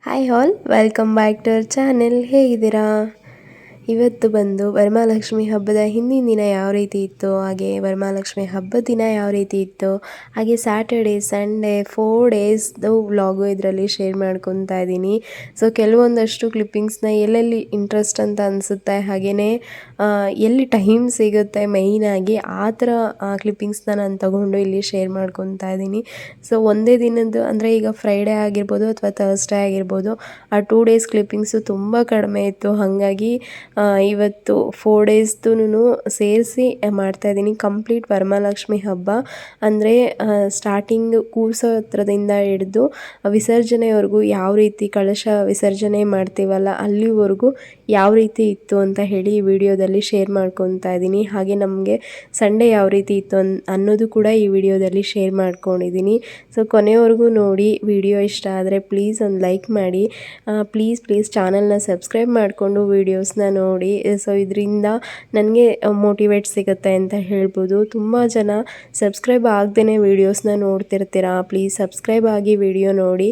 Hi all, welcome back to our channel. ಹೇಗಿದ್ದೀರಾ? ಇವತ್ತು ಬಂದು ವರಮಹಾಲಕ್ಷ್ಮಿ ಹಬ್ಬದ ಹಿಂದಿನ ದಿನ ಯಾವ ರೀತಿ ಇತ್ತು, ಹಾಗೆ ವರಮಹಾಲಕ್ಷ್ಮಿ ಹಬ್ಬದ ದಿನ ಯಾವ ರೀತಿ ಇತ್ತು, ಹಾಗೆ ಸ್ಯಾಟರ್ಡೇ ಸಂಡೇ 4 ಡೇಸ್ದು ವ್ಲಾಗು ಇದರಲ್ಲಿ ಶೇರ್ ಮಾಡ್ಕೊತಾ ಇದ್ದೀನಿ. ಸೊ ಕೆಲವೊಂದಷ್ಟು ಕ್ಲಿಪ್ಪಿಂಗ್ಸ್ನ ಎಲ್ಲೆಲ್ಲಿ ಇಂಟ್ರೆಸ್ಟ್ ಅಂತ ಅನಿಸುತ್ತೆ, ಹಾಗೆಯೇ ಎಲ್ಲಿ ಟೈಮ್ ಸಿಗುತ್ತೆ ಮೇಯ್ನಾಗಿ ಆ ಥರ ಕ್ಲಿಪ್ಪಿಂಗ್ಸ್ನ ನಾನು ತಗೊಂಡು ಇಲ್ಲಿ ಶೇರ್ ಮಾಡ್ಕೊತಾ ಇದ್ದೀನಿ. ಸೊ ಒಂದೇ ದಿನದ್ದು ಅಂದರೆ ಈಗ ಫ್ರೈಡೇ ಆಗಿರ್ಬೋದು ಅಥವಾ ಥರ್ಸ್ಡೇ ಆಗಿರ್ಬೋದು, ಆ 2 ಡೇಸ್ ಕ್ಲಿಪ್ಪಿಂಗ್ಸು ತುಂಬ ಕಡಿಮೆ ಇತ್ತು. ಹಾಗಾಗಿ ಇವತ್ತು 4 ಡೇಸ್ದು ಸೇರಿಸಿ ಮಾಡ್ತಾಯಿದ್ದೀನಿ. ಕಂಪ್ಲೀಟ್ ವರಮಹಾಲಕ್ಷ್ಮಿ ಹಬ್ಬ ಅಂದರೆ ಸ್ಟಾರ್ಟಿಂಗ್ ಕೂರ್ಸೋದ್ರದಿಂದ ಹಿಡಿದು ವಿಸರ್ಜನೆವರೆಗೂ ಯಾವ ರೀತಿ ಕಳಶ ವಿಸರ್ಜನೆ ಮಾಡ್ತೀವಲ್ಲ ಅಲ್ಲಿವರೆಗೂ ಯಾವ ರೀತಿ ಇತ್ತು ಅಂತ ಹೇಳಿ ಈ ವಿಡಿಯೋದಲ್ಲಿ ಶೇರ್ ಮಾಡ್ಕೊತಾ ಇದ್ದೀನಿ. ಹಾಗೆ ನಮಗೆ ಸಂಡೇ ಯಾವ ರೀತಿ ಇತ್ತು ಅನ್ನೋದು ಕೂಡ ಈ ವಿಡಿಯೋದಲ್ಲಿ ಶೇರ್ ಮಾಡ್ಕೊಂಡಿದ್ದೀನಿ. ಸೊ ಕೊನೆವರೆಗೂ ನೋಡಿ. ವಿಡಿಯೋ ಇಷ್ಟ ಆದರೆ ಪ್ಲೀಸ್ ಒಂದು ಲೈಕ್ ಮಾಡಿ, ಪ್ಲೀಸ್ ಚಾನಲ್ನ ಸಬ್ಸ್ಕ್ರೈಬ್ ಮಾಡಿಕೊಂಡು ವೀಡಿಯೋಸ್ನ ನೋಡಿ. ಸೊ ಇದರಿಂದ ನನಗೆ ಮೋಟಿವೇಟ್ ಸಿಗುತ್ತೆ ಅಂತ ಹೇಳ್ಬೋದು. ತುಂಬ ಜನ ಸಬ್ಸ್ಕ್ರೈಬ್ ಆಗದೇ ವೀಡಿಯೋಸ್ನ ನೋಡ್ತಿರ್ತೀರಾ. ಪ್ಲೀಸ್ ಸಬ್ಸ್ಕ್ರೈಬ್ ಆಗಿ ವಿಡಿಯೋ ನೋಡಿ.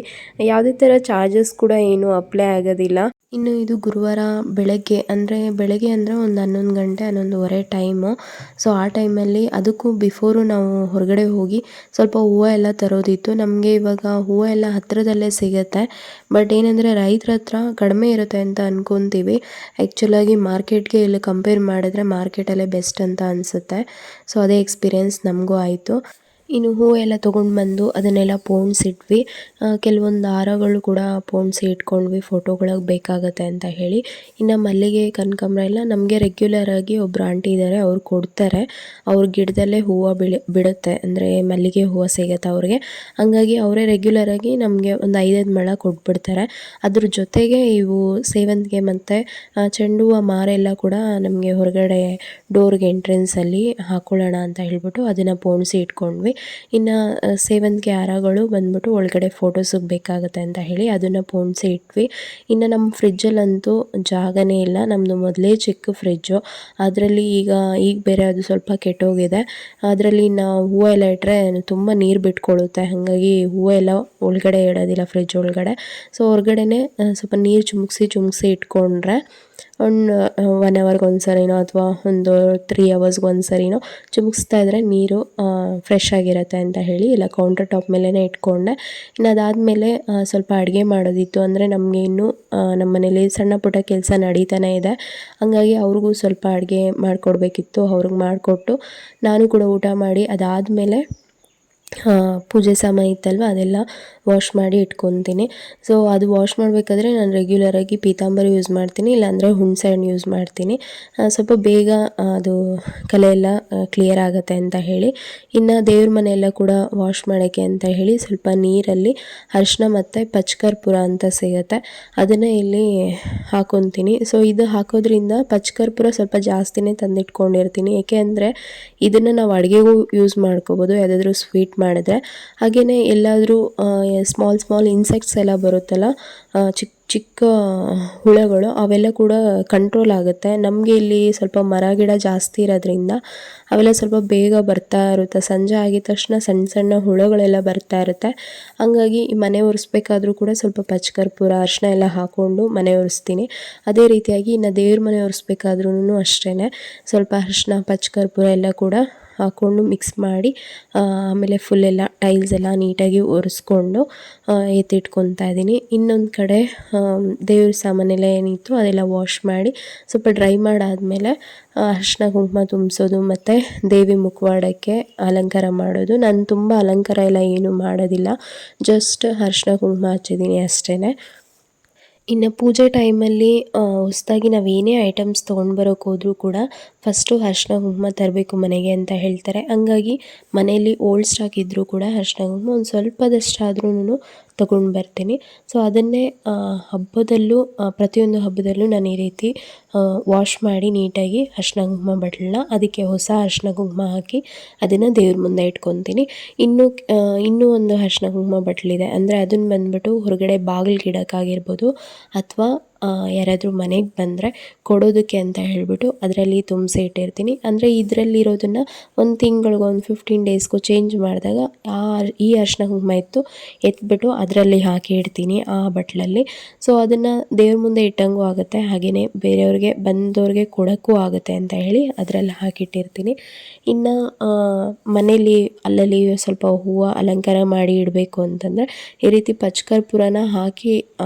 ಯಾವುದೇ ಥರ ಚಾರ್ಜಸ್ ಕೂಡ ಏನೂ ಅಪ್ಲೈ ಆಗೋದಿಲ್ಲ. ಇನ್ನು ಇದು ಗುರುವಾರ ಬೆಳಗ್ಗೆ ಅಂದರೆ ಒಂದು 11 ಗಂಟೆ 11:15 ಟೈಮು. ಸೊ ಆ ಟೈಮಲ್ಲಿ ಅದಕ್ಕೂ ಬಿಫೋರು ನಾವು ಹೊರಗಡೆ ಹೋಗಿ ಸ್ವಲ್ಪ ಹೂವು ಎಲ್ಲ ತರೋದಿತ್ತು. ನಮಗೆ ಇವಾಗ ಹೂವು ಎಲ್ಲ ಹತ್ತಿರದಲ್ಲೇ ಸಿಗುತ್ತೆ. ಬಟ್ ಏನಂದರೆ ರೈತರ ಹತ್ರ ಕಡಿಮೆ ಇರುತ್ತೆ ಅಂತ ಅಂದ್ಕೊತೀವಿ. ಆ್ಯಕ್ಚುಲಾಗಿ ಮಾರ್ಕೆಟ್ಗೆ ಇಲ್ಲಿ ಕಂಪೇರ್ ಮಾಡಿದ್ರೆ ಮಾರ್ಕೆಟಲ್ಲೇ ಬೆಸ್ಟ್ ಅಂತ ಅನಿಸುತ್ತೆ. ಸೊ ಅದೇ ಎಕ್ಸ್ಪೀರಿಯೆನ್ಸ್ ನಮಗೂ ಆಯಿತು. ಇನ್ನು ಹೂವು ಎಲ್ಲ ತೊಗೊಂಡು ಬಂದು ಅದನ್ನೆಲ್ಲ ಪೋಣಿಸಿಟ್ವಿ. ಕೆಲವೊಂದು ಹಾರಗಳು ಕೂಡ ಪೋಣಿಸಿ ಇಟ್ಕೊಂಡ್ವಿ, ಫೋಟೋಗಳಿಗೆ ಬೇಕಾಗುತ್ತೆ ಅಂತ ಹೇಳಿ. ಇನ್ನು ಮಲ್ಲಿಗೆ, ಕನಕಾಂಬರ ಎಲ್ಲ ನಮಗೆ ರೆಗ್ಯುಲರಾಗಿ ಒಬ್ಬರು ಆಂಟಿ ಇದ್ದಾರೆ, ಅವ್ರು ಕೊಡ್ತಾರೆ. ಅವ್ರ ಗಿಡದಲ್ಲೇ ಹೂವು ಬಿಡುತ್ತೆ, ಅಂದರೆ ಮಲ್ಲಿಗೆ ಹೂವು ಸಿಗುತ್ತೆ ಅವ್ರಿಗೆ. ಹಂಗಾಗಿ ಅವರೇ ರೆಗ್ಯುಲರಾಗಿ ನಮಗೆ ಒಂದು 5 ಮೊಳ ಕೊಟ್ಬಿಡ್ತಾರೆ. ಅದ್ರ ಜೊತೆಗೆ ಇವು ಸೇವಂತಿಗೆ ಮತ್ತು ಚೆಂಡು ಹೂವು ಮಾರೆಲ್ಲ ಕೂಡ ನಮಗೆ ಹೊರಗಡೆ ಡೋರ್ಗೆ ಎಂಟ್ರೆನ್ಸಲ್ಲಿ ಹಾಕ್ಕೊಳ್ಳೋಣ ಅಂತ ಹೇಳ್ಬಿಟ್ಟು ಅದನ್ನು ಪೋಣಿಸಿ ಇಟ್ಕೊಂಡ್ವಿ. ಇನ್ನು ಸೇವಂತಿಗೆ ಹಾರಗಳು ಬಂದ್ಬಿಟ್ಟು ಒಳಗಡೆ ಫೋಟೋಸಿಗೆ ಬೇಕಾಗುತ್ತೆ ಅಂತ ಹೇಳಿ ಅದನ್ನು ಪೋಣಿಸಿ ಇಟ್ವಿ. ಇನ್ನು ನಮ್ಮ ಫ್ರಿಜ್ಜಲ್ಲಂತೂ ಜಾಗನೇ ಇಲ್ಲ. ನಮ್ಮದು ಮೊದಲೇ ಚಿಕ್ಕ ಫ್ರಿಜ್ಜು, ಅದರಲ್ಲಿ ಈಗ ಬೇರೆ ಅದು ಸ್ವಲ್ಪ ಕೆಟ್ಟೋಗಿದೆ. ಅದರಲ್ಲಿ ನಾವು ಹೂವು ಎಲ್ಲ ಇಟ್ಟರೆ ತುಂಬ ನೀರು ಬಿಟ್ಕೊಳ್ಳುತ್ತೆ. ಹಾಗಾಗಿ ಹೂವು ಎಲ್ಲ ಒಳಗಡೆ ಇಡೋದಿಲ್ಲ ಫ್ರಿಜ್ ಒಳಗಡೆ. ಸೊ ಹೊರಗಡೆನೇ ಸ್ವಲ್ಪ ನೀರು ಚಿಮುಕ್ಸಿ ಇಟ್ಕೊಂಡ್ರೆ ಒಂದು 1 ಅವರ್ಗೆ ಒಂದು ಸರಿನೋ ಅಥವಾ ಒಂದು 3 ಅವರ್ಸ್ಗೆ ಒಂದು ಸರಿನೋ ಚಿಮುಕ್ಸ್ತಾ ಇದ್ದರೆ ನೀರು ಫ್ರೆಶ್ ಆಗಿರುತ್ತೆ ಅಂತ ಹೇಳಿ ಇಲ್ಲ ಕೌಂಟರ್ ಟಾಪ್ ಮೇಲೇ ಇಟ್ಕೊಂಡೆ. ಇನ್ನು ಅದಾದಮೇಲೆ ಸ್ವಲ್ಪ ಅಡುಗೆ ಮಾಡೋದಿತ್ತು. ಅಂದರೆ ನಮಗೆ ಇನ್ನೂ ನಮ್ಮ ಮನೇಲಿ ಸಣ್ಣ ಪುಟ್ಟ ಕೆಲಸ ನಡೀತಾನೆ ಇದೆ. ಹಾಗಾಗಿ ಅವ್ರಿಗೂ ಸ್ವಲ್ಪ ಅಡುಗೆ ಮಾಡಿಕೊಡ್ಬೇಕಿತ್ತು. ಅವ್ರಿಗೆ ಮಾಡಿಕೊಟ್ಟು ನಾನು ಕೂಡ ಊಟ ಮಾಡಿ ಅದಾದಮೇಲೆ ಪೂಜೆ ಸಾಮಾನು ಇತ್ತಲ್ವ ಅದೆಲ್ಲ ವಾಶ್ ಮಾಡಿ ಇಟ್ಕೊತೀನಿ. ಸೊ ಅದು ವಾಶ್ ಮಾಡಬೇಕಾದ್ರೆ ನಾನು ರೆಗ್ಯುಲರಾಗಿ ಪೀತಾಂಬರಿ ಯೂಸ್ ಮಾಡ್ತೀನಿ, ಇಲ್ಲಾಂದರೆ ಹುಣಸೆ ಹಣ್ಣು ಯೂಸ್ ಮಾಡ್ತೀನಿ. ಸ್ವಲ್ಪ ಬೇಗ ಅದು ಕಲೆ ಎಲ್ಲ ಕ್ಲಿಯರ್ ಆಗುತ್ತೆ ಅಂತ ಹೇಳಿ. ಇನ್ನು ದೇವ್ರ ಮನೆಯೆಲ್ಲ ಕೂಡ ವಾಶ್ ಮಾಡೋಕ್ಕೆ ಅಂತ ಹೇಳಿ ಸ್ವಲ್ಪ ನೀರಲ್ಲಿ ಅರಿಶಿನ ಮತ್ತು ಪಚ್ಕರ್ಪೂರ ಅಂತ ಸಿಗುತ್ತೆ, ಅದನ್ನು ಇಲ್ಲಿ ಹಾಕ್ಕೊತೀನಿ. ಸೊ ಇದು ಹಾಕೋದ್ರಿಂದ ಪಚ್ಕರ್ಪೂರ ಸ್ವಲ್ಪ ಜಾಸ್ತಿನೇ ತಂದಿಟ್ಕೊಂಡಿರ್ತೀನಿ. ಏಕೆ ಅಂದರೆ ಇದನ್ನು ನಾವು ಅಡುಗೆಗೂ ಯೂಸ್ ಮಾಡ್ಕೋಬೋದು, ಯಾವುದಾದ್ರೂ ಸ್ವೀಟ್ ಮಾಡಿದ್ರೆ. ಹಾಗೆಯೇ ಎಲ್ಲಾದರೂ ಸ್ಮಾಲ್ ಇನ್ಸೆಕ್ಟ್ಸ್ ಎಲ್ಲ ಬರುತ್ತಲ್ಲ, ಚಿಕ್ಕ ಹುಳಗಳು, ಅವೆಲ್ಲ ಕೂಡ ಕಂಟ್ರೋಲ್ ಆಗುತ್ತೆ. ನಮಗೆ ಇಲ್ಲಿ ಸ್ವಲ್ಪ ಮರ ಗಿಡ ಜಾಸ್ತಿ ಇರೋದ್ರಿಂದ ಅವೆಲ್ಲ ಸ್ವಲ್ಪ ಬೇಗ ಬರ್ತಾ ಇರುತ್ತೆ. ಸಂಜೆ ಆಗಿದ ತಕ್ಷಣ ಸಣ್ಣ ಹುಳುಗಳೆಲ್ಲ ಬರ್ತಾ ಇರುತ್ತೆ. ಹಂಗಾಗಿ ಮನೆ ಒರೆಸ್ಬೇಕಾದ್ರೂ ಕೂಡ ಸ್ವಲ್ಪ ಪಚ್ಕರ್ಪೂರ ಅರಿಶಿನ ಎಲ್ಲ ಹಾಕ್ಕೊಂಡು ಮನೆ ಒರೆಸ್ತೀನಿ. ಅದೇ ರೀತಿಯಾಗಿ ಇನ್ನು ದೇವ್ರ ಮನೆ ಒರೆಸ್ಬೇಕಾದ್ರೂ ಅಷ್ಟೇ ಸ್ವಲ್ಪ ಅರಿಶಿನ ಪಚ್ಕರ್ಪೂರ ಎಲ್ಲ ಕೂಡ ಹಾಕ್ಕೊಂಡು ಮಿಕ್ಸ್ ಮಾಡಿ ಆಮೇಲೆ ಫುಲ್ಲೆಲ್ಲ ಟೈಲ್ಸ್ ಎಲ್ಲ ನೀಟಾಗಿ ಒರೆಸ್ಕೊಂಡು ಎತ್ತಿಟ್ಕೊತಾ ಇದ್ದೀನಿ. ಇನ್ನೊಂದು ಕಡೆ ದೇವ್ರ ಸಾಮಾನೆಲ್ಲ ಏನಿತ್ತು ಅದೆಲ್ಲ ವಾಶ್ ಮಾಡಿ ಸ್ವಲ್ಪ ಡ್ರೈ ಮಾಡಾದಮೇಲೆ ಅರಿಶಿನ ಕುಂಕುಮ ತುಂಬಿಸೋದು ಮತ್ತು ದೇವಿ ಮುಖವಾಡಕ್ಕೆ ಅಲಂಕಾರ ಮಾಡೋದು. ನಾನು ತುಂಬ ಅಲಂಕಾರ ಎಲ್ಲ ಏನೂ ಮಾಡೋದಿಲ್ಲ, ಜಸ್ಟ್ ಅರಿಶಿನ ಕುಂಕುಮ ಹಚ್ಚಿದ್ದೀನಿ ಅಷ್ಟೇ. ಇನ್ನು ಪೂಜೆ ಟೈಮಲ್ಲಿ ಹೊಸದಾಗಿ ನಾವು ಏನೇ ಐಟಮ್ಸ್ ತೊಗೊಂಡು ಬರೋಕ್ಕೆ ಹೋದರೂ ಕೂಡ ಫಸ್ಟು ಅರಿಶಿನ ಕುಂಕುಮ ತರಬೇಕು ಮನೆಗೆ ಅಂತ ಹೇಳ್ತಾರೆ. ಹಂಗಾಗಿ ಮನೆಯಲ್ಲಿ ಓಲ್ಡ್ ಸ್ಟಾಕ್ ಇದ್ದರೂ ಕೂಡ ಅರಿಶಿನ ಕುಂಕುಮ ಒಂದು ಸ್ವಲ್ಪದಷ್ಟಾದ್ರೂ ತೊಗೊಂಡು ಬರ್ತೀನಿ. ಸೊ ಅದನ್ನೇ ಹಬ್ಬದಲ್ಲೂ ಪ್ರತಿಯೊಂದು ಹಬ್ಬದಲ್ಲೂ ನಾನು ಈ ರೀತಿ ವಾಶ್ ಮಾಡಿ ನೀಟಾಗಿ ಅರಿಶಿನ ಕುಂಕುಮ ಬಟ್ಲನ್ನ ಅದಕ್ಕೆ ಹೊಸ ಅರಿಶಿನ ಕುಂಕುಮ ಹಾಕಿ ಅದನ್ನು ದೇವ್ರ ಮುಂದೆ ಇಟ್ಕೊತೀನಿ. ಇನ್ನೂ ಒಂದು ಅರಿಶಿನ ಕುಂಕುಮ ಬಟ್ಲಿದೆ, ಅಂದರೆ ಅದನ್ನು ಬಂದ್ಬಿಟ್ಟು ಹೊರಗಡೆ ಬಾಗಿಲಿಗೆ ಇಡೋಕ್ಕಾಗಿರ್ಬೋದು ಅಥವಾ ಯಾರಾದರೂ ಮನೆಗೆ ಬಂದರೆ ಕೊಡೋದಕ್ಕೆ ಅಂತ ಹೇಳಿಬಿಟ್ಟು ಅದರಲ್ಲಿ ತುಂಬಿಸಿ ಇಟ್ಟಿರ್ತೀನಿ. ಅಂದರೆ ಇದರಲ್ಲಿರೋದನ್ನು ಒಂದು ತಿಂಗಳಿಗೋ ಒಂದು 15 ಡೇಸ್ಗೋ ಚೇಂಜ್ ಮಾಡಿದಾಗ ಈ ಅರಿಶಿನ ಕುಂಕುಮ ಎತ್ಬಿಟ್ಟು ಅದರಲ್ಲಿ ಹಾಕಿ ಇಡ್ತೀನಿ ಆ ಬಟ್ಲಲ್ಲಿ. ಸೊ ಅದನ್ನು ದೇವ್ರ ಮುಂದೆ ಇಟ್ಟಂಗೂ ಆಗುತ್ತೆ, ಹಾಗೆಯೇ ಬೇರೆಯವ್ರಿಗೆ ಬಂದವ್ರಿಗೆ ಕೊಡೋಕ್ಕೂ ಆಗುತ್ತೆ ಅಂತ ಹೇಳಿ ಅದರಲ್ಲಿ ಹಾಕಿಟ್ಟಿರ್ತೀನಿ. ಇನ್ನು ಮನೇಲಿ ಅಲ್ಲಲ್ಲಿ ಸ್ವಲ್ಪ ಹೂವು ಅಲಂಕಾರ ಮಾಡಿ ಇಡಬೇಕು ಅಂತಂದರೆ ಈ ರೀತಿ ಪಚ್ಕರ್ಪೂರನ ಹಾಕಿ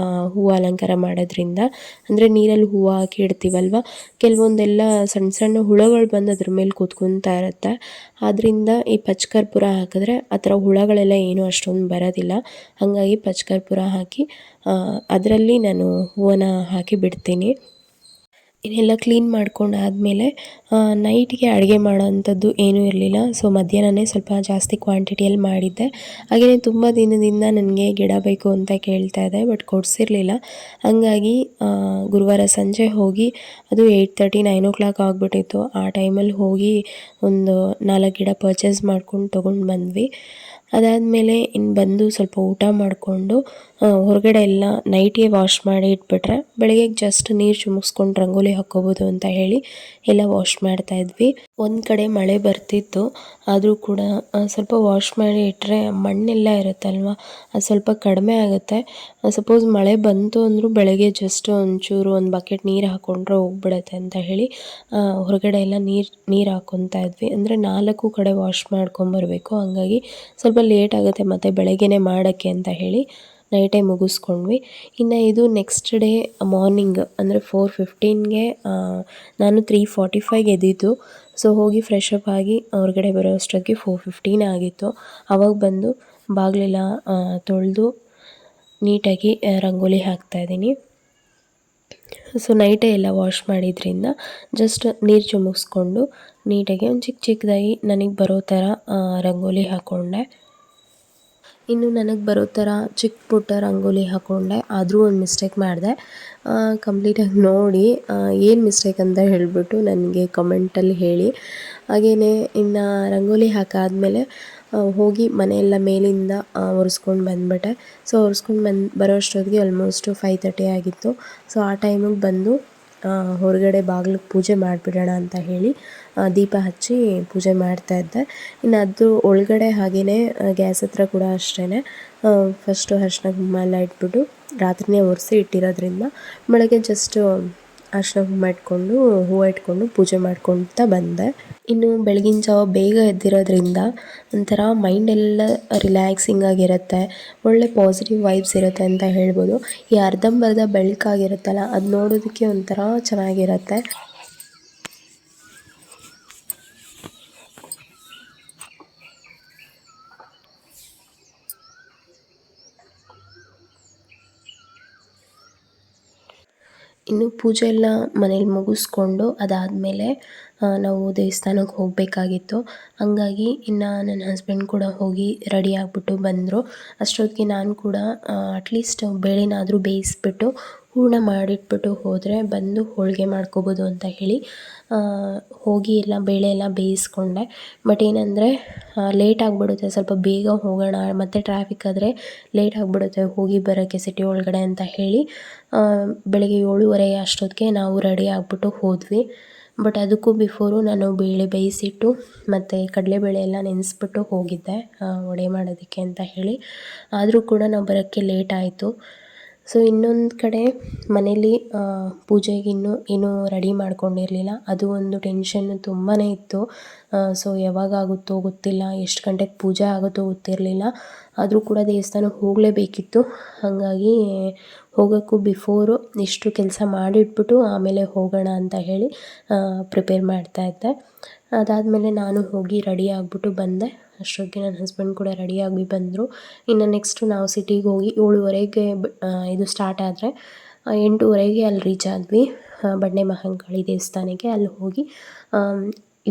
ಹೂವು ಅಲಂಕಾರ ಮಾಡೋದ್ರಿಂದ, ಅಂದರೆ ನೀರಲ್ಲಿ ಹೂವು ಹಾಕಿ ಇಡ್ತೀವಲ್ವ, ಕೆಲವೊಂದೆಲ್ಲ ಸಣ್ಣ ಸಣ್ಣ ಹುಳಗಳು ಬಂದು ಅದ್ರ ಮೇಲೆ ಕೂತ್ಕೊತಾ ಇರುತ್ತೆ. ಆದ್ದರಿಂದ ಈ ಪಚ್ಕರ್ಪೂರ ಹಾಕಿದ್ರೆ ಆ ಥರ ಹುಳಗಳೆಲ್ಲ ಏನೂ ಅಷ್ಟೊಂದು ಬರೋದಿಲ್ಲ. ಹಾಗಾಗಿ ಪಚ್ಕರ್ಪೂರ ಹಾಕಿ ಅದರಲ್ಲಿ ನಾನು ಹೂವನ್ನು ಹಾಕಿ ಬಿಡ್ತೀನಿ. ಇನ್ನೆಲ್ಲ ಕ್ಲೀನ್ ಮಾಡ್ಕೊಂಡಾದಮೇಲೆ ನೈಟ್ಗೆ ಅಡುಗೆ ಮಾಡೋ ಅಂಥದ್ದು ಏನೂ ಇರಲಿಲ್ಲ. ಸೊ ಮಧ್ಯಾಹ್ನನೇ ಸ್ವಲ್ಪ ಜಾಸ್ತಿ ಕ್ವಾಂಟಿಟಿಯಲ್ಲಿ ಮಾಡಿದ್ದೆ. ಹಾಗೆಯೇ ತುಂಬ ದಿನದಿಂದ ನನಗೆ ಗಿಡ ಬೇಕು ಅಂತ ಕೇಳ್ತಾ ಇದೆ, ಬಟ್ ಕೊಡಿಸಿರಲಿಲ್ಲ. ಹಾಗಾಗಿ ಗುರುವಾರ ಸಂಜೆ ಹೋಗಿ, ಅದು 8:30 9 o'clock ಆಗಿಬಿಟ್ಟಿತ್ತು. ಆ ಟೈಮಲ್ಲಿ ಹೋಗಿ ಒಂದು 4 ಗಿಡ ಪರ್ಚೇಸ್ ಮಾಡ್ಕೊಂಡು ತೊಗೊಂಡು ಬಂದ್ವಿ. ಅದಾದಮೇಲೆ ಇನ್ನು ಬಂದು ಸ್ವಲ್ಪ ಊಟ ಮಾಡಿಕೊಂಡು ಹೊರಗಡೆ ಎಲ್ಲ ನೈಟಿಗೆ ವಾಶ್ ಮಾಡಿ ಇಟ್ಬಿಟ್ರೆ ಬೆಳಗ್ಗೆ ಜಸ್ಟ್ ನೀರು ಚಿಮುಕ್ಸ್ಕೊಂಡು ರಂಗೋಲಿ ಹಾಕ್ಕೋಬೋದು ಅಂತ ಹೇಳಿ ಎಲ್ಲ ವಾಶ್ ಮಾಡ್ತಾಯಿದ್ವಿ. ಒಂದು ಕಡೆ ಮಳೆ ಬರ್ತಿತ್ತು, ಆದರೂ ಕೂಡ ಸ್ವಲ್ಪ ವಾಶ್ ಮಾಡಿ ಇಟ್ಟರೆ ಮಣ್ಣೆಲ್ಲ ಇರುತ್ತಲ್ವ, ಅದು ಸ್ವಲ್ಪ ಕಡಿಮೆ ಆಗುತ್ತೆ. ಸಪೋಸ್ ಮಳೆ ಬಂತು ಅಂದರೂ ಬೆಳಗ್ಗೆ ಜಸ್ಟ್ ಒಂಚೂರು ಒಂದು ಬಕೆಟ್ ನೀರು ಹಾಕ್ಕೊಂಡ್ರೆ ಹೋಗ್ಬಿಡುತ್ತೆ ಅಂತ ಹೇಳಿ ಹೊರಗಡೆ ಎಲ್ಲ ನೀರು ಹಾಕ್ಕೊತಾ ಇದ್ವಿ. ಅಂದರೆ 4 ಕಡೆ ವಾಶ್ ಮಾಡ್ಕೊಂಬರ್ಬೇಕು, ಹಂಗಾಗಿ ಸ್ವಲ್ಪ ಲೇಟ್ ಆಗುತ್ತೆ ಮತ್ತು ಬೆಳಗ್ಗೆನೇ ಮಾಡೋಕ್ಕೆ ಅಂತ ಹೇಳಿ ನೈಟೇ ಮುಗಿಸ್ಕೊಂಡ್ವಿ. ಇನ್ನು ಇದು ನೆಕ್ಸ್ಟ್ ಡೇ ಮಾರ್ನಿಂಗ್ ಅಂದರೆ 4:15ಗೆ ನಾನು 3:45ಗೆ ಎದ್ದಿದ್ದು. ಸೊ ಹೋಗಿ ಫ್ರೆಶ್ ಅಪ್ ಆಗಿ ಹೊರಗಡೆ ಬರೋ ಅಷ್ಟೊತ್ತಿಗೆ 4:15 ಆಗಿತ್ತು. ಆವಾಗ ಬಂದು ಬಾಗಿಲೆಲ್ಲ ತೊಳೆದು ನೀಟಾಗಿ ರಂಗೋಲಿ ಹಾಕ್ತಾಯಿದ್ದೀನಿ. ಸೊ ನೈಟೇ ಎಲ್ಲ ವಾಶ್ ಮಾಡಿದ್ರಿಂದ ಜಸ್ಟ್ ನೀರು ಚಿಮುಕ್ಸ್ಕೊಂಡು ನೀಟಾಗಿ ಒಂದು ಚಿಕ್ಕದಾಗಿ ನನಗೆ ಬರೋ ಥರ ರಂಗೋಲಿ ಹಾಕ್ಕೊಂಡೆ. ಇನ್ನು ನನಗೆ ಬರೋ ಥರ ಚಿಕ್ಕ ಪುಟ್ಟ ರಂಗೋಲಿ ಹಾಕ್ಕೊಂಡೆ. ಆದರೂ ಒಂದು ಮಿಸ್ಟೇಕ್ ಮಾಡಿದೆ. ಕಂಪ್ಲೀಟಾಗಿ ನೋಡಿ ಏನು ಮಿಸ್ಟೇಕ್ ಅಂತ ಹೇಳಿಬಿಟ್ಟು ನನಗೆ ಕಮೆಂಟಲ್ಲಿ ಹೇಳಿ. ಹಾಗೆಯೇ ಇನ್ನು ರಂಗೋಲಿ ಹಾಕಾದಮೇಲೆ ಹೋಗಿ ಮನೆಯೆಲ್ಲ ಮೇಲಿಂದ ಒರೆಸ್ಕೊಂಡು ಬಂದುಬಿಟ್ಟೆ. ಸೊ ಒರೆಸ್ಕೊಂಡು ಬರೋ ಅಷ್ಟೊತ್ತಿಗೆ ಆಲ್ಮೋಸ್ಟು 5:30 ಆಗಿತ್ತು. ಸೊ ಆ ಟೈಮಿಗೆ ಬಂದು ಹೊರಗಡೆ ಬಾಗಿಲಿಗೆ ಪೂಜೆ ಮಾಡಿಬಿಡೋಣ ಅಂತ ಹೇಳಿ ದೀಪ ಹಚ್ಚಿ ಪೂಜೆ ಮಾಡ್ತಾಯಿದ್ದೆ. ಇನ್ನು ಅದು ಒಳಗಡೆ ಹಾಗೆಯೇ ಗ್ಯಾಸ್ ಹತ್ರ ಕೂಡ ಅಷ್ಟೇ ಫಸ್ಟು ಅರಿಶಿನ ಕುಂಕುಮ ಎಲ್ಲ ಇಟ್ಬಿಟ್ಟು ರಾತ್ರಿಯೇ ಒರೆಸಿ ಇಟ್ಟಿರೋದ್ರಿಂದ ಬೆಳಗ್ಗೆ ಜಸ್ಟು ಅರಿಶಿನ ಕುಂಕುಮ ಇಟ್ಕೊಂಡು ಹೂವು ಇಟ್ಕೊಂಡು ಪೂಜೆ ಮಾಡ್ಕೊಳ್ತಾ ಬಂದೆ. ಇನ್ನು ಬೆಳಗಿನ ಜಾವ ಬೇಗ ಎದ್ದಿರೋದ್ರಿಂದ ಒಂಥರ ಮೈಂಡೆಲ್ಲ ರಿಲ್ಯಾಕ್ಸಿಂಗ್ ಆಗಿರುತ್ತೆ, ಒಳ್ಳೆ ಪಾಸಿಟಿವ್ ವೈಬ್ಸ್ ಇರುತ್ತೆ ಅಂತ ಹೇಳ್ಬೋದು. ಈ ಅರ್ಧಂಬರ್ಧ ಬೆಳಕಾಗಿರುತ್ತಲ್ಲ, ಅದು ನೋಡೋದಕ್ಕೆ ಒಂಥರ ಚೆನ್ನಾಗಿರುತ್ತೆ. ಇನ್ನು ಪೂಜೆ ಎಲ್ಲ ಮನೇಲಿ ಮುಗಿಸ್ಕೊಂಡು ಅದಾದಮೇಲೆ ನಾವು ದೇವಸ್ಥಾನಕ್ಕೆ ಹೋಗಬೇಕಾಗಿತ್ತು. ಹಂಗಾಗಿ ಇನ್ನು ನನ್ನ ಹಸ್ಬೆಂಡ್ ಕೂಡ ಹೋಗಿ ರೆಡಿ ಆಗಿಬಿಟ್ಟು ಬಂದರು. ಅಷ್ಟೊತ್ತಿಗೆ ನಾನು ಕೂಡ ಅಟ್ಲೀಸ್ಟ್ ಬೇಳೆನಾದರೂ ಬೇಯಿಸ್ಬಿಟ್ಟು ಹೂರಣ ಮಾಡಿಟ್ಬಿಟ್ಟು ಹೋದರೆ ಬಂದು ಹೋಳಿಗೆ ಮಾಡ್ಕೋಬೋದು ಅಂತ ಹೇಳಿ ಹೋಗಿ ಎಲ್ಲ ಬೇಳೆ ಎಲ್ಲ ಬೇಯಿಸ್ಕೊಂಡೆ. ಬಟ್ ಏನಂದರೆ ಲೇಟ್ ಆಗಿಬಿಡುತ್ತೆ, ಸ್ವಲ್ಪ ಬೇಗ ಹೋಗೋಣ, ಮತ್ತು ಟ್ರಾಫಿಕ್ ಆದರೆ ಲೇಟ್ ಆಗಿಬಿಡುತ್ತೆ ಹೋಗಿ ಬರೋಕ್ಕೆ ಸಿಟಿ ಒಳಗಡೆ ಅಂತ ಹೇಳಿ ಬೆಳಗ್ಗೆ 7:30 ಅಷ್ಟೊತ್ತಿಗೆ ನಾವು ರೆಡಿ ಆಗಿಬಿಟ್ಟು ಹೋದ್ವಿ. ಬಟ್ ಅದಕ್ಕೂ ಬಿಫೋರು ನಾನು ಬೇಳೆ ಬೇಯಿಸಿಟ್ಟು ಮತ್ತು ಕಡಲೆಬೇಳೆ ಎಲ್ಲ ನೆನೆಸ್ಬಿಟ್ಟು ಹೋಗಿದ್ದೆ ವಡೆ ಮಾಡೋದಕ್ಕೆ ಅಂತ ಹೇಳಿ. ಆದರೂ ಕೂಡ ನಾವು ಬರೋಕ್ಕೆ ಲೇಟ್ ಆಯಿತು. ಸೊ ಇನ್ನೊಂದು ಕಡೆ ಮನೇಲಿ ಪೂಜೆಗೆ ಏನೂ ರೆಡಿ ಮಾಡ್ಕೊಂಡಿರಲಿಲ್ಲ. ಅದು ಒಂದು ಟೆನ್ಷನ್ನು ತುಂಬಾ ಇತ್ತು. ಸೊ ಯಾವಾಗ ಆಗುತ್ತೋ ಗೊತ್ತಿಲ್ಲ, ಎಷ್ಟು ಗಂಟೆಗೆ ಪೂಜೆ ಆಗುತ್ತೋ ಗೊತ್ತಿರಲಿಲ್ಲ. ಆದರೂ ಕೂಡ ದೇವಸ್ಥಾನಕ್ಕೆ ಹೋಗಲೇಬೇಕಿತ್ತು. ಹಾಗಾಗಿ ಹೋಗೋಕ್ಕೂ ಬಿಫೋರು ಇಷ್ಟು ಕೆಲಸ ಮಾಡಿಟ್ಬಿಟ್ಟು ಆಮೇಲೆ ಹೋಗೋಣ ಅಂತ ಹೇಳಿ ಪ್ರಿಪೇರ್ ಮಾಡ್ತಾಯಿದ್ದೆ. ಅದಾದಮೇಲೆ ನಾನು ಹೋಗಿ ರೆಡಿ ಆಗಿಬಿಟ್ಟು ಬಂದೆ. ಅಷ್ಟೊತ್ತಿಗೆ ನನ್ನ ಹಸ್ಬೆಂಡ್ ಕೂಡ ರೆಡಿಯಾಗಿ ಬಂದರು. ಇನ್ನು ನೆಕ್ಸ್ಟು ನಾವು ಸಿಟಿಗೆ ಹೋಗಿ 7:30ಗೆ ಇದು ಸ್ಟಾರ್ಟ್ ಆದರೆ 8:30ಗೆ ಅಲ್ಲಿ ರೀಚ್ ಆದ್ವಿ ಬಂಡೆ ಮಹಾಂಕಾಳಿ ದೇವಸ್ಥಾನಕ್ಕೆ. ಅಲ್ಲಿ ಹೋಗಿ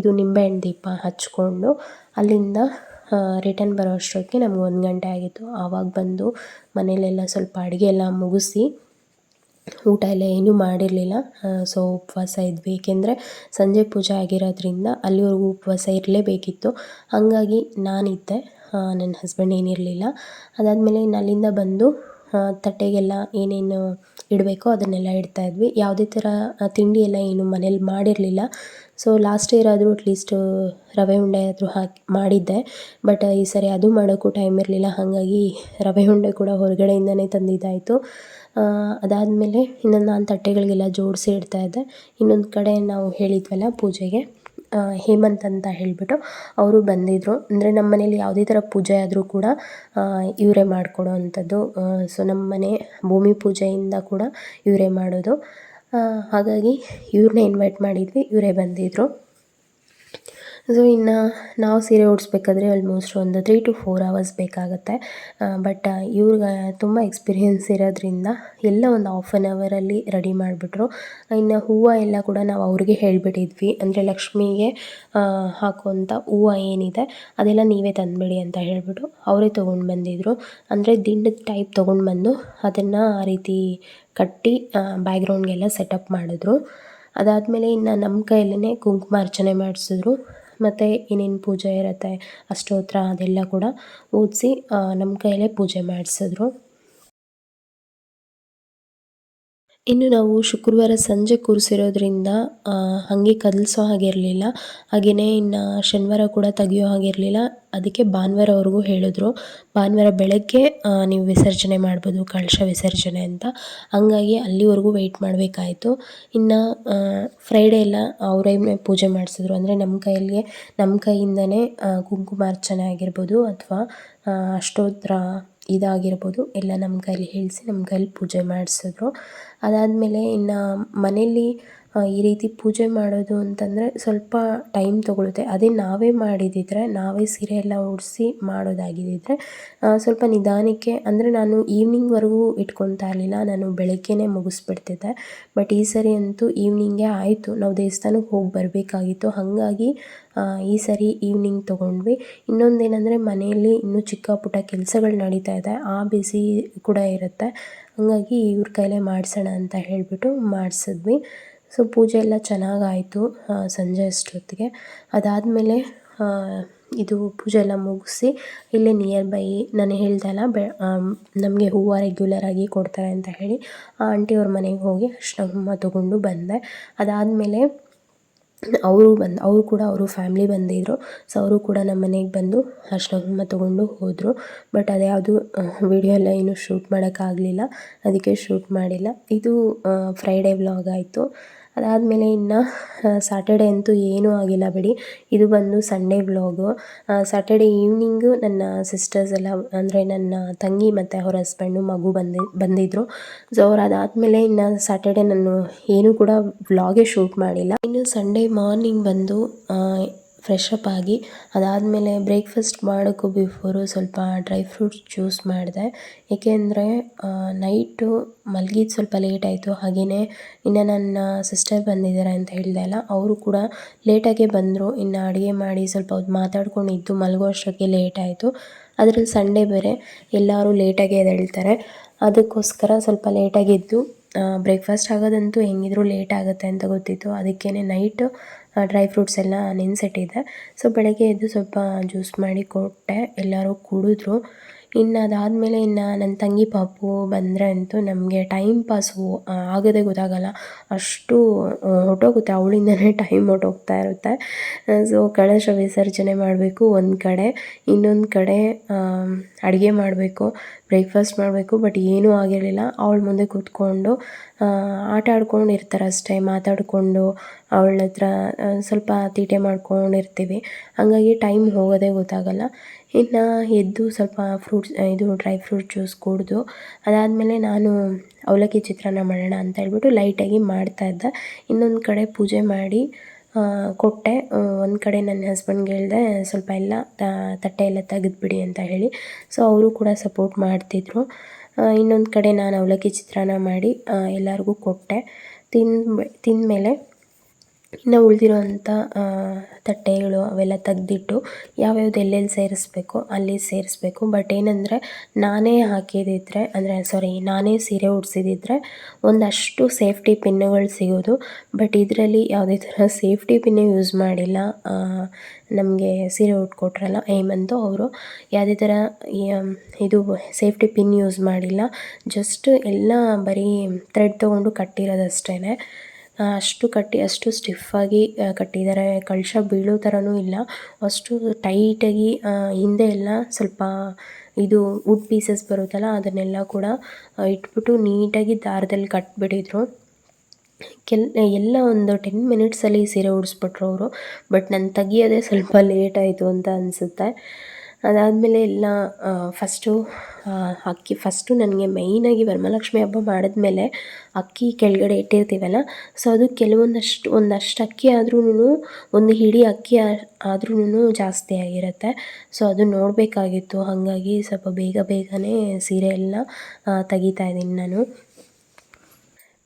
ಇದು ನಿಂಬೆಹಣ್ಣು ದೀಪ ಹಚ್ಕೊಂಡು ಅಲ್ಲಿಂದ ರಿಟರ್ನ್ ಬರೋ ಅಷ್ಟೊತ್ತಿಗೆ ನಮ್ಗೆ 1 ಗಂಟೆ ಆಗಿತ್ತು. ಆವಾಗ ಬಂದು ಮನೇಲೆಲ್ಲ ಸ್ವಲ್ಪ ಅಡುಗೆ ಎಲ್ಲ ಮುಗಿಸಿ ಊಟ ಎಲ್ಲ ಏನೂ ಮಾಡಿರಲಿಲ್ಲ. ಸೊ ಉಪವಾಸ ಇದ್ವಿ, ಏಕೆಂದರೆ ಸಂಜೆ ಪೂಜೆ ಆಗಿರೋದ್ರಿಂದ ಅಲ್ಲಿವರೆಗೂ ಉಪವಾಸ ಇರಲೇಬೇಕಿತ್ತು. ಹಾಗಾಗಿ ನಾನಿದ್ದೆ, ನನ್ನ ಹಸ್ಬೆಂಡ್ ಏನಿರಲಿಲ್ಲ. ಅದಾದಮೇಲೆ ಇನ್ನು ಅಲ್ಲಿಂದ ಬಂದು ತಟ್ಟೆಗೆಲ್ಲ ಏನೇನು ಇಡಬೇಕೋ ಅದನ್ನೆಲ್ಲ ಇಡ್ತಾಯಿದ್ವಿ. ಯಾವುದೇ ಥರ ತಿಂಡಿ ಎಲ್ಲ ಏನು ಮನೇಲಿ ಮಾಡಿರಲಿಲ್ಲ. ಸೊ ಲಾಸ್ಟ್ ಇಯರ್ ಆದರೂ ಅಟ್ಲೀಸ್ಟ್ ರವೆ ಉಂಡೆ ಆದರೂ ಹಾಕಿ ಮಾಡಿದ್ದೆ. ಬಟ್ ಈ ಸರಿ ಅದು ಮಾಡೋಕ್ಕೂ ಟೈಮ್ ಇರಲಿಲ್ಲ. ಹಾಗಾಗಿ ರವೆ ಉಂಡೆ ಕೂಡ ಹೊರಗಡೆಯಿಂದನೇ ತಂದಿದ್ದಾಯಿತು. ಅದಾದಮೇಲೆ ಇನ್ನು ನಾನು ತಟ್ಟೆಗಳಿಗೆಲ್ಲ ಜೋಡಿಸಿ ಇಡ್ತಾಯಿದ್ದೆ. ಇನ್ನೊಂದು ಕಡೆ ನಾವು ಹೇಳಿದ್ವಲ್ಲ ಪೂಜೆಗೆ ಹೇಮಂತ್ ಅಂತ ಹೇಳಿಬಿಟ್ಟು ಅವರು ಬಂದಿದ್ದರು. ಅಂದರೆ ನಮ್ಮ ಮನೇಲಿ ಯಾವುದೇ ಥರ ಪೂಜೆ ಆದರೂ ಕೂಡ ಇವರೇ ಮಾಡಿಕೊಡೋ ಅಂಥದ್ದು. ಸೊ ನಮ್ಮ ಮನೆ ಭೂಮಿ ಪೂಜೆಯಿಂದ ಕೂಡ ಇವರೇ ಮಾಡೋದು. ಹಾಗಾಗಿ ಇವ್ರನ್ನೇ ಇನ್ವೈಟ್ ಮಾಡಿದ್ವಿ, ಇವರೇ ಬಂದಿದ್ದರು. ಸೊ ಇನ್ನು ನಾವು ಸೀರೆ ಉಡಿಸ್ಬೇಕಾದ್ರೆ ಆಲ್ಮೋಸ್ಟ್ ಒಂದು 3 to 4 hours ಬೇಕಾಗುತ್ತೆ. ಬಟ್ ಇವ್ರಿಗೆ ತುಂಬ ಎಕ್ಸ್ಪೀರಿಯೆನ್ಸ್ ಇರೋದ್ರಿಂದ ಎಲ್ಲ ಒಂದು ಹಾಫ್ ಆನ್ ಅವರಲ್ಲಿ ರೆಡಿ ಮಾಡಿಬಿಟ್ರು. ಇನ್ನು ಹೂವು ಎಲ್ಲ ಕೂಡ ನಾವು ಅವ್ರಿಗೆ ಹೇಳಿಬಿಟ್ಟಿದ್ವಿ. ಅಂದರೆ ಲಕ್ಷ್ಮಿಗೆ ಹಾಕುವಂಥ ಹೂವು ಏನಿದೆ ಅದೆಲ್ಲ ನೀವೇ ತಂದುಬಿಡಿ ಅಂತ ಹೇಳಿಬಿಟ್ಟು ಅವರೇ ತೊಗೊಂಡು ಬಂದಿದ್ದರು. ಅಂದರೆ ದಿಂಡು ಟೈಪ್ ತೊಗೊಂಡು ಬಂದು ಅದನ್ನು ಆ ರೀತಿ ಕಟ್ಟಿ ಬ್ಯಾಕ್ಗ್ರೌಂಡ್ಗೆಲ್ಲ ಸೆಟಪ್ ಮಾಡಿದ್ರು. ಅದಾದಮೇಲೆ ಇನ್ನು ನಮ್ಮ ಕೈಯಲ್ಲೇ ಕುಂಕುಮಾರ್ಚನೆ ಮಾಡಿಸಿದ್ರು. ಮತ್ತು ಏನೇನು ಪೂಜೆ ಇರುತ್ತೆ ಅಷ್ಟೋತ್ರ ಅದೆಲ್ಲ ಕೂಡ ಓದಿಸಿ ನಮ್ಮ ಕೈಯಲ್ಲೇ ಪೂಜೆ ಮಾಡಿಸಿದ್ರು. ಇನ್ನು ನಾವು ಶುಕ್ರವಾರ ಸಂಜೆ ಕೂರಿಸಿರೋದ್ರಿಂದ ಹಾಗೆ ಕದಲಿಸೋ ಹಾಗಿರಲಿಲ್ಲ. ಹಾಗೆಯೇ ಇನ್ನು ಶನಿವಾರ ಕೂಡ ತೆಗಿಯೋ ಹಾಗಿರಲಿಲ್ಲ. ಅದಕ್ಕೆ ಭಾನುವಾರವರೆಗೂ ಹೇಳಿದ್ರು. ಭಾನುವಾರ ಬೆಳಗ್ಗೆ ನೀವು ವಿಸರ್ಜನೆ ಮಾಡ್ಬೋದು, ಕಳಶ ವಿಸರ್ಜನೆ ಅಂತ. ಹಂಗಾಗಿ ಅಲ್ಲಿವರೆಗೂ ವೆಯ್ಟ್ ಮಾಡಬೇಕಾಯ್ತು. ಇನ್ನು ಫ್ರೈಡೇ ಎಲ್ಲ ಅವರೇ ಪೂಜೆ ಮಾಡಿಸಿದ್ರು. ಅಂದರೆ ನಮ್ಮ ಕೈಯಿಂದನೇ ಕುಂಕುಮಾರ್ಚನೆ ಆಗಿರ್ಬೋದು ಅಥವಾ ಅಷ್ಟೋತ್ರ ಇದಾಗಿರ್ಬೋದು ಎಲ್ಲ ನಮ್ಮ ಕೈಲಿ ಹೇಳಿಸಿ ನಮ್ಮ ಕೈಲಿ ಪೂಜೆ ಮಾಡಿಸಿದ್ರು. ಅದಾದಮೇಲೆ ಇನ್ನು ಮನೇಲಿ ಈ ರೀತಿ ಪೂಜೆ ಮಾಡೋದು ಅಂತಂದರೆ ಸ್ವಲ್ಪ ಟೈಮ್ ತೊಗೊಳುತ್ತೆ. ಅದೇ ನಾವೇ ಮಾಡಿದ್ದಿದ್ರೆ, ನಾವೇ ಸೀರೆ ಎಲ್ಲ ಉಡಿಸಿ ಮಾಡೋದಾಗಿದ್ದಿದ್ರೆ ಸ್ವಲ್ಪ ನಿಧಾನಕ್ಕೆ, ಅಂದರೆ ನಾನು ಈವ್ನಿಂಗ್ವರೆಗೂ ಇಟ್ಕೊತಾ ಇರಲಿಲ್ಲ, ನಾನು ಬೆಳಗ್ಗೆನೇ ಮುಗಿಸ್ಬಿಡ್ತಿದ್ದೆ. ಬಟ್ ಈ ಸರಿ ಅಂತೂ ಈವ್ನಿಂಗೇ ಆಯಿತು. ನಾವು ದೇವಸ್ಥಾನಕ್ಕೆ ಹೋಗಿ ಬರಬೇಕಾಗಿತ್ತು. ಹಾಗಾಗಿ ಈ ಸರಿ ಈವ್ನಿಂಗ್ ತೊಗೊಂಡ್ವಿ. ಇನ್ನೊಂದೇನೆಂದರೆ ಮನೆಯಲ್ಲಿ ಇನ್ನೂ ಚಿಕ್ಕ ಪುಟ್ಟ ಕೆಲಸಗಳು ನಡೀತಾ ಇದೆ, ಆ ಬಿಸಿ ಕೂಡ ಇರುತ್ತೆ. ಹಾಗಾಗಿ ಇವ್ರ ಕೈಲೇ ಮಾಡಿಸೋಣ ಅಂತ ಹೇಳಿಬಿಟ್ಟು ಮಾಡಿಸಿದ್ವಿ. ಸೊ ಪೂಜೆ ಎಲ್ಲ ಚೆನ್ನಾಗಾಯಿತು ಸಂಜೆ ಅಷ್ಟೊತ್ತಿಗೆ. ಅದಾದಮೇಲೆ ಇದು ಪೂಜೆ ಎಲ್ಲ ಮುಗಿಸಿ ಇಲ್ಲೇ ನಿಯರ್ ಬೈ ನಾನು ಹೇಳ್ದೆ ಅಲ್ಲ ನಮಗೆ ಹೂವು ರೆಗ್ಯುಲರಾಗಿ ಕೊಡ್ತಾರೆ ಅಂತ ಹೇಳಿ ಆ ಆಂಟಿಯವ್ರ ಮನೆಗೆ ಹೋಗಿ ಅರಿಶಿನ ಕುಂಕುಮ ತೊಗೊಂಡು ಬಂದೆ. ಅದಾದಮೇಲೆ ಅವರು ಕೂಡ ಅವರು ಫ್ಯಾಮ್ಲಿ ಬಂದಿದ್ದರು. ಸೊ ಅವರು ಕೂಡ ನಮ್ಮ ಮನೆಗೆ ಬಂದು ಅರಿಶಿನ ಕುಂಕುಮ ತೊಗೊಂಡು ಹೋದರು. ಬಟ್ ಅದ್ಯಾವುದು ವಿಡಿಯೋ ಎಲ್ಲ ಏನೂ ಶೂಟ್ ಮಾಡೋಕ್ಕಾಗಲಿಲ್ಲ, ಅದಕ್ಕೆ ಶೂಟ್ ಮಾಡಿಲ್ಲ. ಇದು ಫ್ರೈಡೇ ವ್ಲಾಗ್ ಆಯಿತು. ಅದಾದಮೇಲೆ ಇನ್ನು ಸ್ಯಾಟರ್ಡೇ ಅಂತೂ ಏನೂ ಆಗಿಲ್ಲ ಬಿಡಿ. ಇದು ಬಂದು ಸಂಡೇ ವ್ಲಾಗು. ಸ್ಯಾಟರ್ಡೇ ಈವ್ನಿಂಗು ನನ್ನ ಸಿಸ್ಟರ್ಸ್ ಎಲ್ಲ, ಅಂದರೆ ನನ್ನ ತಂಗಿ ಮತ್ತು ಅವ್ರ ಹಸ್ಬೆಂಡು ಮಗು ಬಂದಿದ್ದರು. ಸೊ ಅವ್ರು ಅದಾದಮೇಲೆ ಇನ್ನು ಸ್ಯಾಟರ್ಡೇ ನಾನು ಏನೂ ಕೂಡ ವ್ಲಾಗೇ ಶೂಟ್ ಮಾಡಿಲ್ಲ. ಇನ್ನು ಸಂಡೇ ಮಾರ್ನಿಂಗ್ ಬಂದು ಫ್ರೆಶ್ ಅಪ್ ಆಗಿ ಅದಾದಮೇಲೆ ಬ್ರೇಕ್ಫಾಸ್ಟ್ ಮಾಡೋಕ್ಕೂ ಬಿಫೋರು ಸ್ವಲ್ಪ ಡ್ರೈ ಫ್ರೂಟ್ಸ್ ಜ್ಯೂಸ್ ಮಾಡಿದೆ. ಏಕೆಂದರೆ ನೈಟು ಮಲಗಿದ್ದು ಸ್ವಲ್ಪ ಲೇಟ್ ಆಯಿತು. ಹಾಗೆಯೇ ಇನ್ನು ನನ್ನ ಸಿಸ್ಟರ್ ಬಂದಿದ್ದಾರೆ ಅಂತ ಹೇಳಿದೆ ಅಲ್ಲ, ಅವರು ಕೂಡ ಲೇಟಾಗೇ ಬಂದರು. ಇನ್ನು ಅಡುಗೆ ಮಾಡಿ ಸ್ವಲ್ಪ ಹೊತ್ತು ಮಾತಾಡ್ಕೊಂಡಿದ್ದು ಮಲಗೋ ಅಷ್ಟೊತ್ತಿಗೆ ಲೇಟ್ ಆಯಿತು. ಅದರಲ್ಲಿ ಸಂಡೇ ಬೇರೆ ಎಲ್ಲರೂ ಲೇಟಾಗೇ ಎದ್ದೇಳ್ತಾರೆ. ಅದಕ್ಕೋಸ್ಕರ ಸ್ವಲ್ಪ ಲೇಟಾಗೆದ್ದು ಬ್ರೇಕ್ಫಾಸ್ಟ್ ಆಗೋದಂತೂ ಹೆಂಗಿದ್ರು ಲೇಟ್ ಆಗುತ್ತೆ ಅಂತ ಗೊತ್ತಿತ್ತು. ಅದಕ್ಕೇ ನೈಟು ಡ್ರೈ ಫ್ರೂಟ್ಸ್ ಎಲ್ಲ ನೆನೆಸಿಟ್ಟಿದ್ದೆ. ಸೊ ಬೆಳಗ್ಗೆ ಎದ್ದು ಸ್ವಲ್ಪ ಜ್ಯೂಸ್ ಮಾಡಿ ಕೊಟ್ಟೆ, ಎಲ್ಲರೂ ಕುಡಿದ್ರು. ಇನ್ನು ಅದಾದಮೇಲೆ ಇನ್ನು ನನ್ನ ತಂಗಿ ಪಾಪು ಬಂದರೆ ಅಂತೂ ನಮಗೆ ಟೈಮ್ ಪಾಸು ಆಗೋದೇ ಗೊತ್ತಾಗಲ್ಲ, ಅಷ್ಟು ಹೊರಟೋಗುತ್ತೆ, ಅವಳಿಂದನೇ ಟೈಮ್ ಹೊರಟೋಗ್ತಾ ಇರುತ್ತೆ. ಸೊ ಕಳಶ ವಿಸರ್ಜನೆ ಮಾಡಬೇಕು ಒಂದು ಕಡೆ, ಇನ್ನೊಂದು ಕಡೆ ಅಡುಗೆ ಮಾಡಬೇಕು, ಬ್ರೇಕ್ಫಾಸ್ಟ್ ಮಾಡಬೇಕು. ಬಟ್ ಏನೂ ಆಗಿರಲಿಲ್ಲ. ಅವಳ ಮುಂದೆ ಕೂತ್ಕೊಂಡು ಆಟ ಆಡ್ಕೊಂಡು ಇರ್ತಾರಷ್ಟೇ, ಮಾತಾಡಿಕೊಂಡು ಅವಳ ಹತ್ರ ಸ್ವಲ್ಪ ತೀಟೆ ಮಾಡ್ಕೊಂಡಿರ್ತೀವಿ. ಹಾಗಾಗಿ ಟೈಮ್ ಹೋಗೋದೇ ಗೊತ್ತಾಗಲ್ಲ. ಇನ್ನು ಎದ್ದು ಸ್ವಲ್ಪ ಡ್ರೈ ಫ್ರೂಟ್ ಜ್ಯೂಸ್ ಕುಡಿದು ಅದಾದಮೇಲೆ ನಾನು ಅವಲಕ್ಕಿ ಚಿತ್ರಾನ್ನ ಮಾಡೋಣ ಅಂತ ಹೇಳ್ಬಿಟ್ಟು ಲೈಟಾಗಿ ಮಾಡ್ತಾಯಿದ್ದೆ. ಇನ್ನೊಂದು ಕಡೆ ಪೂಜೆ ಮಾಡಿ ಕೊಟ್ಟೆ. ಒಂದು ಕಡೆ ನನ್ನ ಹಸ್ಬೆಂಡ್ಗೆ ಹೇಳಿದೆ ಸ್ವಲ್ಪ ಎಲ್ಲ ತಟ್ಟೆ ಎಲ್ಲ ತೆಗೆದುಬಿಡಿ ಅಂತ ಹೇಳಿ. ಸೊ ಅವರು ಕೂಡ ಸಪೋರ್ಟ್ ಮಾಡ್ತಿದ್ರು. ಇನ್ನೊಂದು ಕಡೆ ನಾನು ಅವಲಕ್ಕಿ ಚಿತ್ರಾನ್ನ ಮಾಡಿ ಎಲ್ಲರಿಗೂ ಕೊಟ್ಟೆ. ತಿಂದಮೇಲೆ ಇನ್ನು ಉಳಿದಿರೋಂಥ ತಟ್ಟೆಗಳು ಅವೆಲ್ಲ ತೆಗ್ದಿಟ್ಟು ಯಾವ್ಯಾವ್ದು ಎಲ್ಲೆಲ್ಲಿ ಸೇರಿಸ್ಬೇಕೋ ಅಲ್ಲಿ ಸೇರಿಸ್ಬೇಕು. ಬಟ್ ಏನಂದರೆ ನಾನೇ ಹಾಕಿದಿದ್ರೆ ನಾನೇ ಸೀರೆ ಉಡ್ಸಿದಿದ್ರೆ ಒಂದಷ್ಟು ಸೇಫ್ಟಿ ಪಿನ್ನುಗಳು ಸಿಗೋದು. ಬಟ್ ಇದರಲ್ಲಿ ಯಾವುದೇ ಥರ ಸೇಫ್ಟಿ ಪಿನ್ನೇ ಯೂಸ್ ಮಾಡಿಲ್ಲ. ನಮಗೆ ಸೀರೆ ಉಟ್ಕೊಟ್ರಲ್ಲ ಹೇಮಂತು ಅವರು ಯಾವುದೇ ಥರ ಇದು ಸೇಫ್ಟಿ ಪಿನ್ ಯೂಸ್ ಮಾಡಿಲ್ಲ. ಜಸ್ಟ್ ಎಲ್ಲ ಬರೀ ಥ್ರೆಡ್ ತೊಗೊಂಡು ಕಟ್ಟಿರೋದಷ್ಟೇ. ಅಷ್ಟು ಸ್ಟಿಫಾಗಿ ಕಟ್ಟಿದ್ದಾರೆ. ಕಳಶ ಬೀಳೋ ಥರನೂ ಇಲ್ಲ. ಅಷ್ಟು ಟೈಟಾಗಿ ಹಿಂದೆ ಎಲ್ಲ ಸ್ವಲ್ಪ ಇದು ವುಡ್ ಪೀಸಸ್ ಬರುತ್ತಲ್ಲ ಅದನ್ನೆಲ್ಲ ಕೂಡ ಇಟ್ಬಿಟ್ಟು ನೀಟಾಗಿ ದಾರದಲ್ಲಿ ಕಟ್ಟಿಬಿಟ್ಟಿದ್ರು. ಎಲ್ಲ ಒಂದು 10 ಮಿನಿಟ್ಸಲ್ಲಿ ಸೀರೆ ಉಡಿಸ್ಬಿಟ್ರು ಅವರು. ಬಟ್ ನಾನು ತೆಗಿಯೋದೇ ಸ್ವಲ್ಪ ಲೇಟ್ ಆಯಿತು ಅಂತ ಅನಿಸುತ್ತೆ. ಅದಾದಮೇಲೆ ಎಲ್ಲ ಫಸ್ಟು ನನಗೆ ಮೇಯ್ನಾಗಿ ವರಮಹಾಲಕ್ಷ್ಮಿ ಹಬ್ಬ ಮಾಡಿದ್ಮೇಲೆ ಅಕ್ಕಿ ಕೆಳಗಡೆ ಇಟ್ಟಿರ್ತೀವಲ್ಲ, ಸೊ ಅದು ಒಂದಷ್ಟು ಅಕ್ಕಿ ಆದ್ರೂ ಒಂದು ಹಿಡಿ ಅಕ್ಕಿ ಆದ್ರೂ ಜಾಸ್ತಿ ಆಗಿರುತ್ತೆ. ಸೊ ಅದು ನೋಡಬೇಕಾಗಿತ್ತು. ಹಾಗಾಗಿ ಸ್ವಲ್ಪ ಬೇಗನೆ ಸೀರೆ ಎಲ್ಲ ತೆಗಿತಾ ಇದ್ದೀನಿ ನಾನು.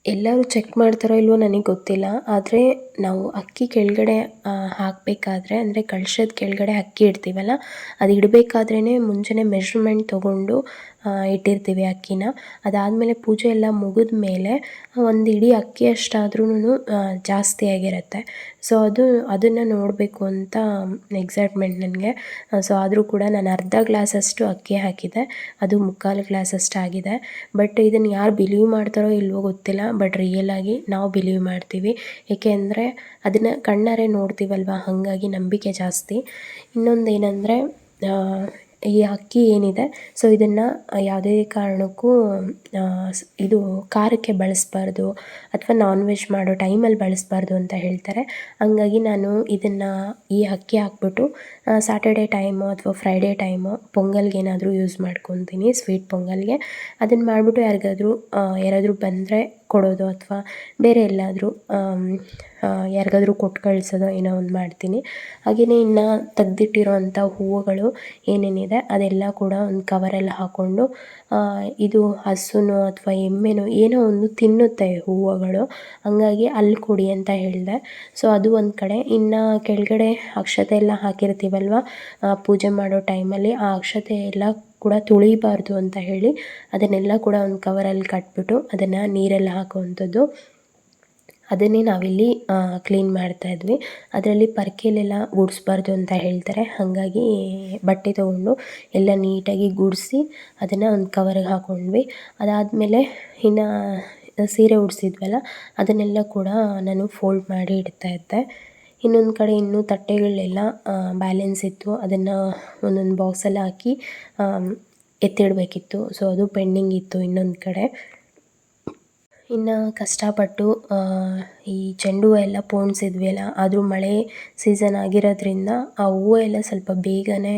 ಎಲ್ಲರೂ ಚೆಕ್ ಮಾಡ್ತಾರೋ ಇಲ್ವೋ ನನಗೆ ಗೊತ್ತಿಲ್ಲ. ಆದರೆ ನಾವು ಅಕ್ಕಿ ಕೆಳಗಡೆ ಹಾಕಬೇಕಾದ್ರೆ ಅಂದರೆ ಕಳಶದ ಕೆಳಗಡೆ ಅಕ್ಕಿ ಇಡ್ತೀವಲ್ಲ, ಅದು ಇಡಬೇಕಾದ್ರೇ ಮುಂಚೆನೇ ಮೆಷರ್ಮೆಂಟ್ ತೊಗೊಂಡು ಇಟ್ಟಿರ್ತೀವಿ ಅಕ್ಕಿನ. ಅದಾದಮೇಲೆ ಪೂಜೆ ಎಲ್ಲ ಮುಗಿದ ಮೇಲೆ ಒಂದು ಇಡೀ ಅಕ್ಕಿ ಅಷ್ಟಾದ್ರೂ ಜಾಸ್ತಿ ಆಗಿರುತ್ತೆ. ಸೊ ಅದನ್ನು ನೋಡಬೇಕು ಅಂತ ಎಕ್ಸೈಟ್ಮೆಂಟ್ ನನಗೆ. ಸೊ ಆದರೂ ಕೂಡ ನಾನು ಅರ್ಧ ಗ್ಲಾಸಷ್ಟು ಅಕ್ಕಿ ಹಾಕಿದ್ದೆ, ಅದು 3/4 ಗ್ಲಾಸಷ್ಟು ಆಗಿದೆ. ಬಟ್ ಇದನ್ನು ಯಾರು ಬಿಲೀವ್ ಮಾಡ್ತಾರೋ ಇಲ್ವೋ ಗೊತ್ತಿಲ್ಲ. ಬಟ್ ರಿಯಲಾಗಿ ನಾವು ಬಿಲೀವ್ ಮಾಡ್ತೀವಿ. ಏಕೆ ಅಂದರೆ ಅದನ್ನು ಕಣ್ಣಾರೆ ನೋಡ್ತೀವಲ್ವ, ಹಾಗಾಗಿ ನಂಬಿಕೆ ಜಾಸ್ತಿ. ಇನ್ನೊಂದು ಏನಂದರೆ ಈ ಅಕ್ಕಿ ಏನಿದೆ, ಸೊ ಇದನ್ನು ಯಾವುದೇ ಕಾರಣಕ್ಕೂ ಇದು ಖಾರಕ್ಕೆ ಬಳಸಬಾರ್ದು ಅಥವಾ ನಾನ್ ವೆಜ್ ಮಾಡೋ ಟೈಮಲ್ಲಿ ಬಳಸಬಾರ್ದು ಅಂತ ಹೇಳ್ತಾರೆ. ಹಂಗಾಗಿ ನಾನು ಈ ಅಕ್ಕಿ ಹಾಕ್ಬಿಟ್ಟು ಸ್ಯಾಟರ್ಡೇ ಟೈಮು ಅಥವಾ ಫ್ರೈಡೇ ಟೈಮು ಪೊಂಗಲ್ಗೆ ಏನಾದರೂ ಯೂಸ್ ಮಾಡ್ಕೊತೀನಿ, ಸ್ವೀಟ್ ಪೊಂಗಲ್ಗೆ. ಅದನ್ನು ಮಾಡಿಬಿಟ್ಟು ಯಾರಾದರೂ ಬಂದರೆ ಕೊಡೋದು ಅಥವಾ ಬೇರೆ ಎಲ್ಲಾದರೂ ಯಾರಿಗಾದ್ರೂ ಕೊಟ್ಟು ಕಳಿಸೋದು ಏನೋ ಒಂದು ಮಾಡ್ತೀನಿ. ಹಾಗೆಯೇ ಇನ್ನು ತೆಗ್ದಿಟ್ಟಿರೋಂಥ ಹೂವುಗಳು ಏನೇನಿದೆ ಅದೆಲ್ಲ ಕೂಡ ಒಂದು ಕವರಲ್ಲಿ ಹಾಕ್ಕೊಂಡು, ಇದು ಹಸುನೋ ಅಥವಾ ಎಮ್ಮೆನೋ ಏನೋ ಒಂದು ತಿನ್ನುತ್ತೆ ಹೂವುಗಳು, ಹಂಗಾಗಿ ಅಲ್ಲಿ ಕೊಡಿ ಅಂತ ಹೇಳಿದೆ. ಸೊ ಅದು ಒಂದು ಕಡೆ. ಇನ್ನು ಕೆಳಗಡೆ ಅಕ್ಷತೆ ಎಲ್ಲ ಹಾಕಿರ್ತೀವಲ್ವ ಪೂಜೆ ಮಾಡೋ ಟೈಮಲ್ಲಿ, ಆ ಅಕ್ಷತೆ ಎಲ್ಲ ಕೂಡ ತುಳಿಬಾರ್ದು ಅಂತ ಹೇಳಿ ಅದನ್ನೆಲ್ಲ ಕೂಡ ಒಂದು ಕವರಲ್ಲಿ ಕಟ್ಬಿಟ್ಟು ಅದನ್ನು ನೀರಲ್ಲಿ ಹಾಕುವಂಥದ್ದು. ಅದನ್ನೇ ನಾವಿಲ್ಲಿ ಕ್ಲೀನ್ ಮಾಡ್ತಾಯಿದ್ವಿ. ಅದರಲ್ಲಿ ಪರ್ಕೆಲೆಲ್ಲ ಗುಡಿಸ್ಬಾರ್ದು ಅಂತ ಹೇಳ್ತಾರೆ. ಹಾಗಾಗಿ ಬಟ್ಟೆ ತೊಗೊಂಡು ಎಲ್ಲ ನೀಟಾಗಿ ಗುಡಿಸಿ ಅದನ್ನು ಒಂದು ಕವರಿಗೆ ಹಾಕ್ಕೊಂಡ್ವಿ. ಅದಾದಮೇಲೆ ಇನ್ನು ಸೀರೆ ಉಡಿಸಿದ್ವಲ್ಲ ಅದನ್ನೆಲ್ಲ ಕೂಡ ನಾನು ಫೋಲ್ಡ್ ಮಾಡಿ ಇಡ್ತಾಯಿದ್ದೆ. ಇನ್ನೊಂದು ಕಡೆ ಇನ್ನೂ ತಟ್ಟೆಗಳೆಲ್ಲ ಬ್ಯಾಲೆನ್ಸ್ ಇತ್ತು, ಅದನ್ನು ಒಂದೊಂದು ಬಾಕ್ಸಲ್ಲಿ ಹಾಕಿ ಎತ್ತಿಡಬೇಕಿತ್ತು. ಸೊ ಅದು ಪೆಂಡಿಂಗ್ ಇತ್ತು ಇನ್ನೊಂದು ಕಡೆ. ಇನ್ನು ಕಷ್ಟಪಟ್ಟು ಈ ಚೆಂಡು ಹೂವು ಎಲ್ಲ ಪೋಣಿಸಿದ್ವಿ ಅಲ್ಲ, ಆದರೂ ಮಳೆ ಸೀಸನ್ ಆಗಿರೋದ್ರಿಂದ ಆ ಹೂವು ಎಲ್ಲ ಸ್ವಲ್ಪ ಬೇಗನೆ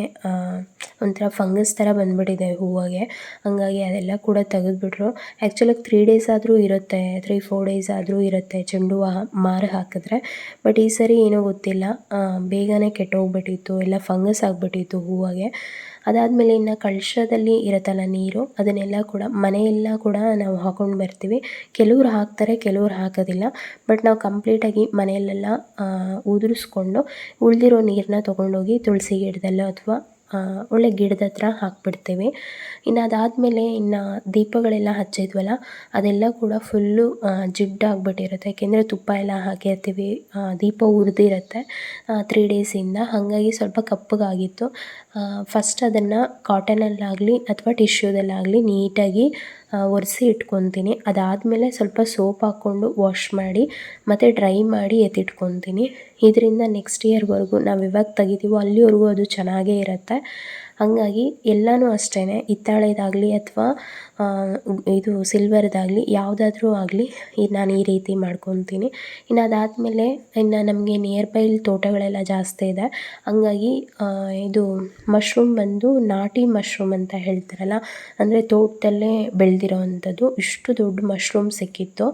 ಒಂಥರ ಫಂಗಸ್ ಥರ ಬಂದುಬಿಟ್ಟಿದೆ ಹೂವಿಗೆ. ಹಾಗಾಗಿ ಅದೆಲ್ಲ ಕೂಡ ತೆಗೆದ್ಬಿಟ್ರು. ಆ್ಯಕ್ಚುಲಾಗಿ 3 ಡೇಸ್ ಆದರೂ ಇರುತ್ತೆ, 3-4 ಡೇಸ್ ಆದರೂ ಇರುತ್ತೆ ಚೆಂಡು ಹೂವು ಮಾರು ಹಾಕಿದ್ರೆ. ಬಟ್ ಈ ಸರಿ ಏನೋ ಗೊತ್ತಿಲ್ಲ, ಬೇಗನೆ ಕೆಟ್ಟೋಗ್ಬಿಟ್ಟಿತ್ತು, ಎಲ್ಲ ಫಂಗಸ್ ಆಗಿಬಿಟ್ಟಿತ್ತು ಹೂವಿಗೆ. ಅದಾದಮೇಲೆ ಇನ್ನು ಕಳಶದಲ್ಲಿ ಇರುತ್ತಲ್ಲ ನೀರು, ಅದನ್ನೆಲ್ಲ ಕೂಡ ಮನೆಯೆಲ್ಲ ಕೂಡ ನಾವು ಹಾಕ್ಕೊಂಡು ಬರ್ತೀವಿ. ಕೆಲವ್ರು ಹಾಕ್ತಾರೆ, ಕೆಲವ್ರು ಹಾಕೋದಿಲ್ಲ. ಬಟ್ ನಾವು ಕಂಪ್ಲೀಟಾಗಿ ಮನೆಯಲ್ಲೆಲ್ಲ ಉದುರಿಸ್ಕೊಂಡು ಉಳಿದಿರೋ ನೀರನ್ನ ತೊಗೊಂಡೋಗಿ ತುಳಸಿ ಗಿಡದಲ್ಲೋ ಅಥವಾ ಒಳ್ಳೆ ಗಿಡದ ಹತ್ರ ಹಾಕ್ಬಿಡ್ತೀವಿ. ಇನ್ನು ಅದಾದಮೇಲೆ ದೀಪಗಳೆಲ್ಲ ಹಚ್ಚಿದ್ವಲ್ಲ ಅದೆಲ್ಲ ಕೂಡ ಫುಲ್ಲು ಜಿಡ್ಡಾಗ್ಬಿಟ್ಟಿರುತ್ತೆ. ಏಕೆಂದರೆ ತುಪ್ಪ ಎಲ್ಲ ಹಾಕಿರ್ತೀವಿ, ದೀಪ ಉರಿದಿರುತ್ತೆ 3 ಡೇಸಿಂದ, ಹಾಗಾಗಿ ಸ್ವಲ್ಪ ಕಪ್ಪಗಾಗಿತ್ತು. ಫಸ್ಟ್ ಅದನ್ನು ಕಾಟನಲ್ಲಾಗಲಿ ಅಥವಾ ಟಿಶ್ಯೂದಲ್ಲಾಗಲಿ ನೀಟಾಗಿ ಒರೆಸಿ ಇಟ್ಕೊತೀನಿ. ಅದಾದಮೇಲೆ ಸ್ವಲ್ಪ ಸೋಪ್ ಹಾಕ್ಕೊಂಡು ವಾಶ್ ಮಾಡಿ ಮತ್ತು ಡ್ರೈ ಮಾಡಿ ಎತ್ತಿಟ್ಕೊತೀನಿ. ಇದರಿಂದ ನೆಕ್ಸ್ಟ್ ಇಯರ್ವರೆಗೂ ನಾವು ಯಾವಾಗ ತೆಗಿತೀವೋ ಅಲ್ಲಿವರೆಗೂ ಅದು ಚೆನ್ನಾಗೇ ಇರುತ್ತೆ. ಹಾಗಾಗಿ ಎಲ್ಲನೂ ಅಷ್ಟೇ, ಹಿತ್ತಾಳೆದಾಗಲಿ ಅಥವಾ ಇದು ಸಿಲ್ವರ್ದಾಗಲಿ ಯಾವುದಾದ್ರೂ ಆಗಲಿ ನಾನು ಈ ರೀತಿ ಮಾಡ್ಕೊತೀನಿ. ಇನ್ನು ಅದಾದಮೇಲೆ ನಮಗೆ ನಿಯರ್ ಬೈ ತೋಟಗಳೆಲ್ಲ ಜಾಸ್ತಿ ಇದೆ. ಹಂಗಾಗಿ ಇದು ಮಶ್ರೂಮ್ ಬಂದು ನಾಟಿ ಮಶ್ರೂಮ್ ಅಂತ ಹೇಳ್ತಾರಲ್ಲ, ಅಂದರೆ ತೋಟದಲ್ಲೇ ಬೆಳೆದಿರೋ ಅಂಥದ್ದು, ಇಷ್ಟು ದೊಡ್ಡ ಮಶ್ರೂಮ್ ಸಿಕ್ಕಿತ್ತು.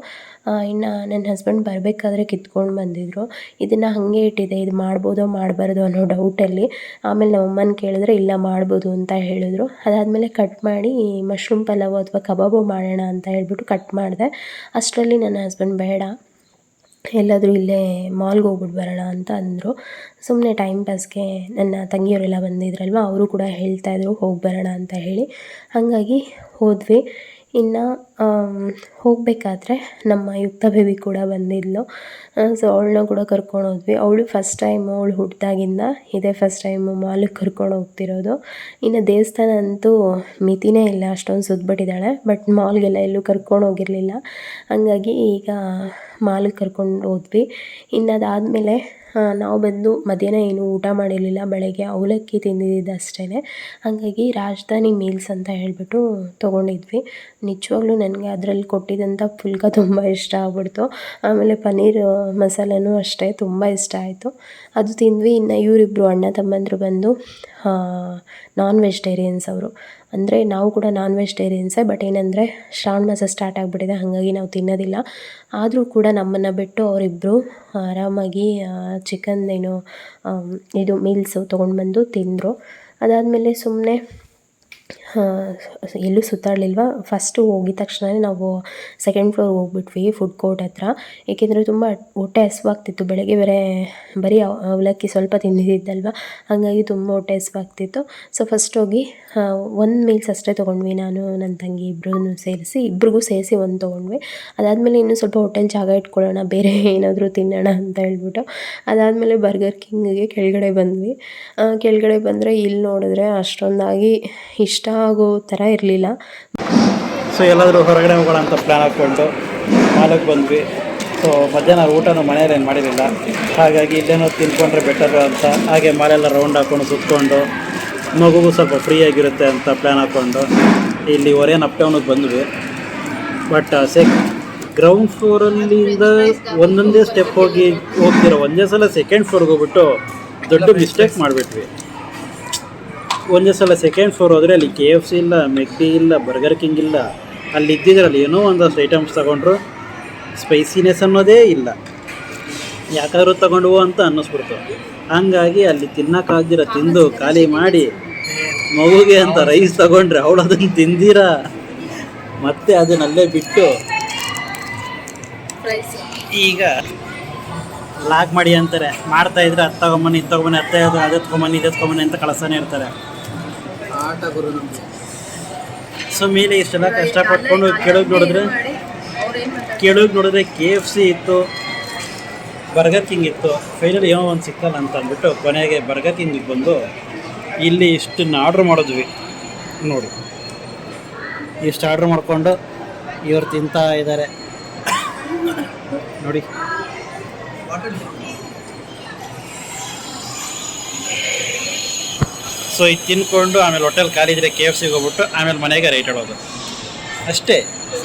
ಇನ್ನು ನನ್ನ ಹಸ್ಬೆಂಡ್ ಬರಬೇಕಾದ್ರೆ ಕಿತ್ಕೊಂಡು ಬಂದಿದ್ದರು. ಇದನ್ನು ಹಾಗೆ ಇಟ್ಟಿದ್ದೆ, ಇದು ಮಾಡ್ಬೋದೋ ಮಾಡಬಾರ್ದೋ ಅನ್ನೋ ಡೌಟಲ್ಲಿ. ಆಮೇಲೆ ನಮ್ಮಮ್ಮನ ಕೇಳಿದ್ರೆ ಇಲ್ಲ ಮಾಡ್ಬೋದು ಅಂತ ಹೇಳಿದ್ರು. ಅದಾದಮೇಲೆ ಕಟ್ ಮಾಡಿ ಮಶ್ರೂಮ್ ಪಲಾವು ಅಥವಾ ಕಬಾಬು ಮಾಡೋಣ ಅಂತ ಹೇಳ್ಬಿಟ್ಟು ಕಟ್ ಮಾಡಿದೆ. ಅಷ್ಟರಲ್ಲಿ ನನ್ನ ಹಸ್ಬೆಂಡ್ ಬೇಡ ಎಲ್ಲಾದರೂ ಇಲ್ಲೇ ಮಾಲ್ಗೆ ಹೋಗ್ಬಿಟ್ಟು ಬರೋಣ ಅಂತ ಅಂದರು. ಸುಮ್ಮನೆ ಟೈಮ್ ಪಾಸ್ಗೆ ನನ್ನ ತಂಗಿಯವರೆಲ್ಲ ಬಂದಿದ್ರಲ್ವ, ಅವರು ಕೂಡ ಹೇಳ್ತಾಯಿದ್ರು ಹೋಗಿ ಬರೋಣ ಅಂತ ಹೇಳಿ. ಹಾಗಾಗಿ ಹೋದ್ವಿ. ಇನ್ನು ಹೋಗಬೇಕಾದ್ರೆ ನಮ್ಮ ಯುಕ್ತ ಬೇಬಿ ಕೂಡ ಬಂದಿದ್ಲು. ಸೊ ಅವಳನ್ನ ಕೂಡ ಕರ್ಕೊಂಡು ಹೋದ್ವಿ. ಅವಳು ಫಸ್ಟ್ ಟೈಮು, ಅವಳು ಹುಟ್ಟಿದಾಗಿಂದ ಇದೇ ಫಸ್ಟ್ ಟೈಮು ಮಾಲಿಗೆ ಕರ್ಕೊಂಡು ಹೋಗ್ತಿರೋದು. ಇನ್ನು ದೇವಸ್ಥಾನ ಅಂತೂ ಮಿತಿನೇ ಇಲ್ಲ, ಅಷ್ಟೊಂದು ಸುತ್ತಿಬಿಟ್ಟಿದ್ದಾಳೆ. ಬಟ್ ಮಾಲ್ಗೆಲ್ಲ ಎಲ್ಲೂ ಕರ್ಕೊಂಡು ಹೋಗಿರಲಿಲ್ಲ. ಹಾಗಾಗಿ ಈಗ ಮಾಲಿಗೆ ಕರ್ಕೊಂಡು ಹೋದ್ವಿ. ಇನ್ನು ಅದಾದಮೇಲೆ ನಾವು ಬಂದು ಮಧ್ಯಾಹ್ನ ಏನೂ ಊಟ ಮಾಡಿರಲಿಲ್ಲ. ಬೆಳಗ್ಗೆ ಅವಲಕ್ಕಿ ತಿಂದಿದ್ದು ಅಷ್ಟೇ. ಹಾಗಾಗಿ ರಾಜಧಾನಿ ಮೀಲ್ಸ್ ಅಂತ ಹೇಳಿಬಿಟ್ಟು ತೊಗೊಂಡಿದ್ವಿ. ನಿಜವಾಗ್ಲೂ ನನಗೆ ಅದರಲ್ಲಿ ಕೊಟ್ಟಿದ್ದಂಥ ಪುಲ್ಕ ತುಂಬ ಇಷ್ಟ ಆಗ್ಬಿಡ್ತು. ಆಮೇಲೆ ಪನ್ನೀರ್ ಮಸಾಲೆನೂ ಅಷ್ಟೇ ತುಂಬ ಇಷ್ಟ ಆಯಿತು. ಅದು ತಿಂದ್ವಿ. ಇನ್ನು ಇವರಿಬ್ಬರು ಅಣ್ಣ ತಮ್ಮಂದರು ಬಂದು ನಾನ್ ವೆಜಿಟೇರಿಯನ್ಸ್ ಅವರು. ಅಂದರೆ ನಾವು ಕೂಡ ನಾನ್ ವೆಜಿಟೇರಿಯನ್ಸೇ, ಬಟ್ ಏನಂದರೆ ಶ್ರಾವಣ ಮಾಸ ಸ್ಟಾರ್ಟ್ ಆಗಿಬಿಟ್ಟಿದೆ, ಹಾಗಾಗಿ ನಾವು ತಿನ್ನೋದಿಲ್ಲ. ಆದರೂ ಕೂಡ ನಮ್ಮನ್ನು ಬಿಟ್ಟು ಅವರಿಬ್ಬರು ಆರಾಮಾಗಿ ಚಿಕನ್ದೇನೋ ಇದು ಮೀಲ್ಸು ತೊಗೊಂಡು ಬಂದು ತಿಂದರು. ಅದಾದಮೇಲೆ ಸುಮ್ಮನೆ ಎಲ್ಲೂ ಸುತ್ತಾಡಲಿಲ್ವ. ಫಸ್ಟು ಹೋಗಿದ ತಕ್ಷಣವೇ ನಾವು ಸೆಕೆಂಡ್ ಫ್ಲೋರ್ಗೆ ಹೋಗ್ಬಿಟ್ವಿ, ಫುಡ್ ಕೋರ್ಟ್ ಹತ್ರ. ಏಕೆಂದರೆ ತುಂಬ ಹೊಟ್ಟೆ ಹಸ್ವಾಗ್ತಿತ್ತು. ಬೆಳಗ್ಗೆ ಬೇರೆ ಬರೀ ಅವಲಕ್ಕಿ ಸ್ವಲ್ಪ ತಿಂದಿದ್ದಲ್ವ, ಹಾಗಾಗಿ ತುಂಬ ಹೊಟ್ಟೆ ಹಸ್ವಾಗ್ತಿತ್ತು. ಸೊ ಫಸ್ಟ್ ಹೋಗಿ ಒಂದು ಮೀಲ್ಸ್ ಅಷ್ಟೇ ತೊಗೊಂಡ್ವಿ, ನಾನು ನನ್ನ ತಂಗಿ ಇಬ್ರಿಗೂ ಸೇರಿಸಿ ಒಂದು ತೊಗೊಂಡ್ವಿ. ಅದಾದಮೇಲೆ ಇನ್ನೂ ಸ್ವಲ್ಪ ಹೊಟ್ಟೆಲಿ ಜಾಗ ಇಟ್ಕೊಳ್ಳೋಣ, ಬೇರೆ ಏನಾದರೂ ತಿನ್ನೋಣ ಅಂತ ಹೇಳ್ಬಿಟ್ಟು ಅದಾದಮೇಲೆ ಬರ್ಗರ್ ಕಿಂಗಿಗೆ ಕೆಳಗಡೆ ಬಂದ್ವಿ. ಕೆಳಗಡೆ ಬಂದರೆ ಇಲ್ಲಿ ನೋಡಿದ್ರೆ ಅಷ್ಟೊಂದಾಗಿ ಇಷ್ಟ ಆಗೋ ಥರ ಇರಲಿಲ್ಲ. ಸೊ ಎಲ್ಲಾದರೂ ಹೊರಗಡೆ ಹೋಗೋಣ ಅಂತ ಪ್ಲ್ಯಾನ್ ಹಾಕ್ಕೊಂಡು ಮಾಲಕ್ಕೆ ಬಂದ್ವಿ. ಸೊ ಮಧ್ಯಾಹ್ನ ಊಟನೂ ಮನೆಯಲ್ಲಿ ಏನು ಮಾಡಿರಲಿಲ್ಲ, ಹಾಗಾಗಿ ಇಲ್ಲೇನೋ ತಿನ್ಕೊಂಡ್ರೆ ಬೆಟರು ಅಂತ ಹಾಗೆ ಮಾಲೆಲ್ಲ ರೌಂಡ್ ಹಾಕ್ಕೊಂಡು ಸುತ್ತಕೊಂಡು ಮಗುಗೂ ಸ್ವಲ್ಪ ಫ್ರೀಯಾಗಿರುತ್ತೆ ಅಂತ ಪ್ಲ್ಯಾನ್ ಹಾಕ್ಕೊಂಡು ಇಲ್ಲಿ ಒರೇನ್ ಅಪ್ ಟೌನಿಗೆ ಬಂದ್ವಿ. ಬಟ್ ಗ್ರೌಂಡ್ ಫ್ಲೋರಲ್ಲಿಂದ ಒಂದೊಂದೇ ಸ್ಟೆಪ್ ಹೋಗ್ತಿರೋ ಒಂದೇ ಸಲ ಸೆಕೆಂಡ್ ಫ್ಲೋರ್ಗೆ ಹೋಗ್ಬಿಟ್ಟು ದೊಡ್ಡ ಮಿಸ್ಟೇಕ್ ಮಾಡಿಬಿಟ್ವಿ. ಒಂದೇ ಸಲ ಸೆಕೆಂಡ್ ಫ್ಲೋರ್ ಹೋದರೆ ಅಲ್ಲಿ KFC ಇಲ್ಲ, ಮೆಕ್ಡಿ ಇಲ್ಲ, ಬರ್ಗರ್ ಕಿಂಗ್ ಇಲ್ಲ. ಅಲ್ಲಿ ಇದ್ದಿದ್ರಲ್ಲಿ ಏನೋ ಒಂದಷ್ಟು ಐಟಮ್ಸ್ ತೊಗೊಂಡ್ರು, ಸ್ಪೈಸಿನೆಸ್ ಅನ್ನೋದೇ ಇಲ್ಲ. ಯಾಕಾದ್ರೂ ತೊಗೊಂಡು ಅಂತ ಅನ್ನಿಸ್ಬಿಡ್ತು. ಹಂಗಾಗಿ ಅಲ್ಲಿ ತಿನ್ನೋಕ್ಕಾಗ್ದಿರ ತಿಂದು ಖಾಲಿ ಮಾಡಿ ಮಗುಗೆ ಅಂತ ರೈಸ್ ತೊಗೊಂಡ್ರೆ ಅವಳು ಅದನ್ನು ತಿಂದಿರ ಮತ್ತೆ ಅದನ್ನಲ್ಲೇ ಬಿಟ್ಟು ಈಗ ಲಾಕ್ ಮಾಡಿ ಅಂತಾರೆ. ಮಾಡ್ತಾಯಿದ್ರೆ ಅದು ತೊಗೊಂಬನ್ನಿ, ಇದು ತೊಗೊಂಬನ್ನಿ, ಅದು ತೊಗೊಂಬನ್ನಿ, ಇದು ತೊಗೊಂಬನ್ನಿ ಅಂತ ಕಳಿಸ್ತಾನೆ ಇರ್ತಾರೆ. ಆಟ ಗುರು ನಮಗೆ. ಸೊ ಮೇಲೆ ಇಷ್ಟೆಲ್ಲ ಕಷ್ಟಪಟ್ಕೊಂಡು ಕೆಳಗೆ ನೋಡಿದ್ರೆ KFC ಇತ್ತು, ಬರ್ಗರ್ ಕಿಂಗ್ ಇತ್ತು. ಫೈನಲ್ ಏನೋ ಒಂದು ಸಿಕ್ಕಲ್ಲ ಅಂತ ಅಂದ್ಬಿಟ್ಟು ಕೊನೆಗೆ ಬರ್ಗರ್ ಕಿಂಗಿಗೆ ಬಂದು ಇಲ್ಲಿ ಇಷ್ಟನ್ನು ಆರ್ಡ್ರ್ ಮಾಡಿದ್ವಿ. ನೋಡಿ ಇಷ್ಟು ಆರ್ಡ್ರ್ ಮಾಡಿಕೊಂಡು ಇವ್ರು ತಿಂತಾ ಇದ್ದಾರೆ ನೋಡಿ. ಸೊ ಇದು ತಿನ್ಕೊಂಡು ಆಮೇಲೆ ಹೋಟೆಲ್ ಖಾಲಿ ಇದ್ದರೆ KFCಗೆ ಹೋಗ್ಬಿಟ್ಟು ಆಮೇಲೆ ಮನೆಗೆ ರೈಟ್ ಹೇಳೋದು ಅಷ್ಟೇ.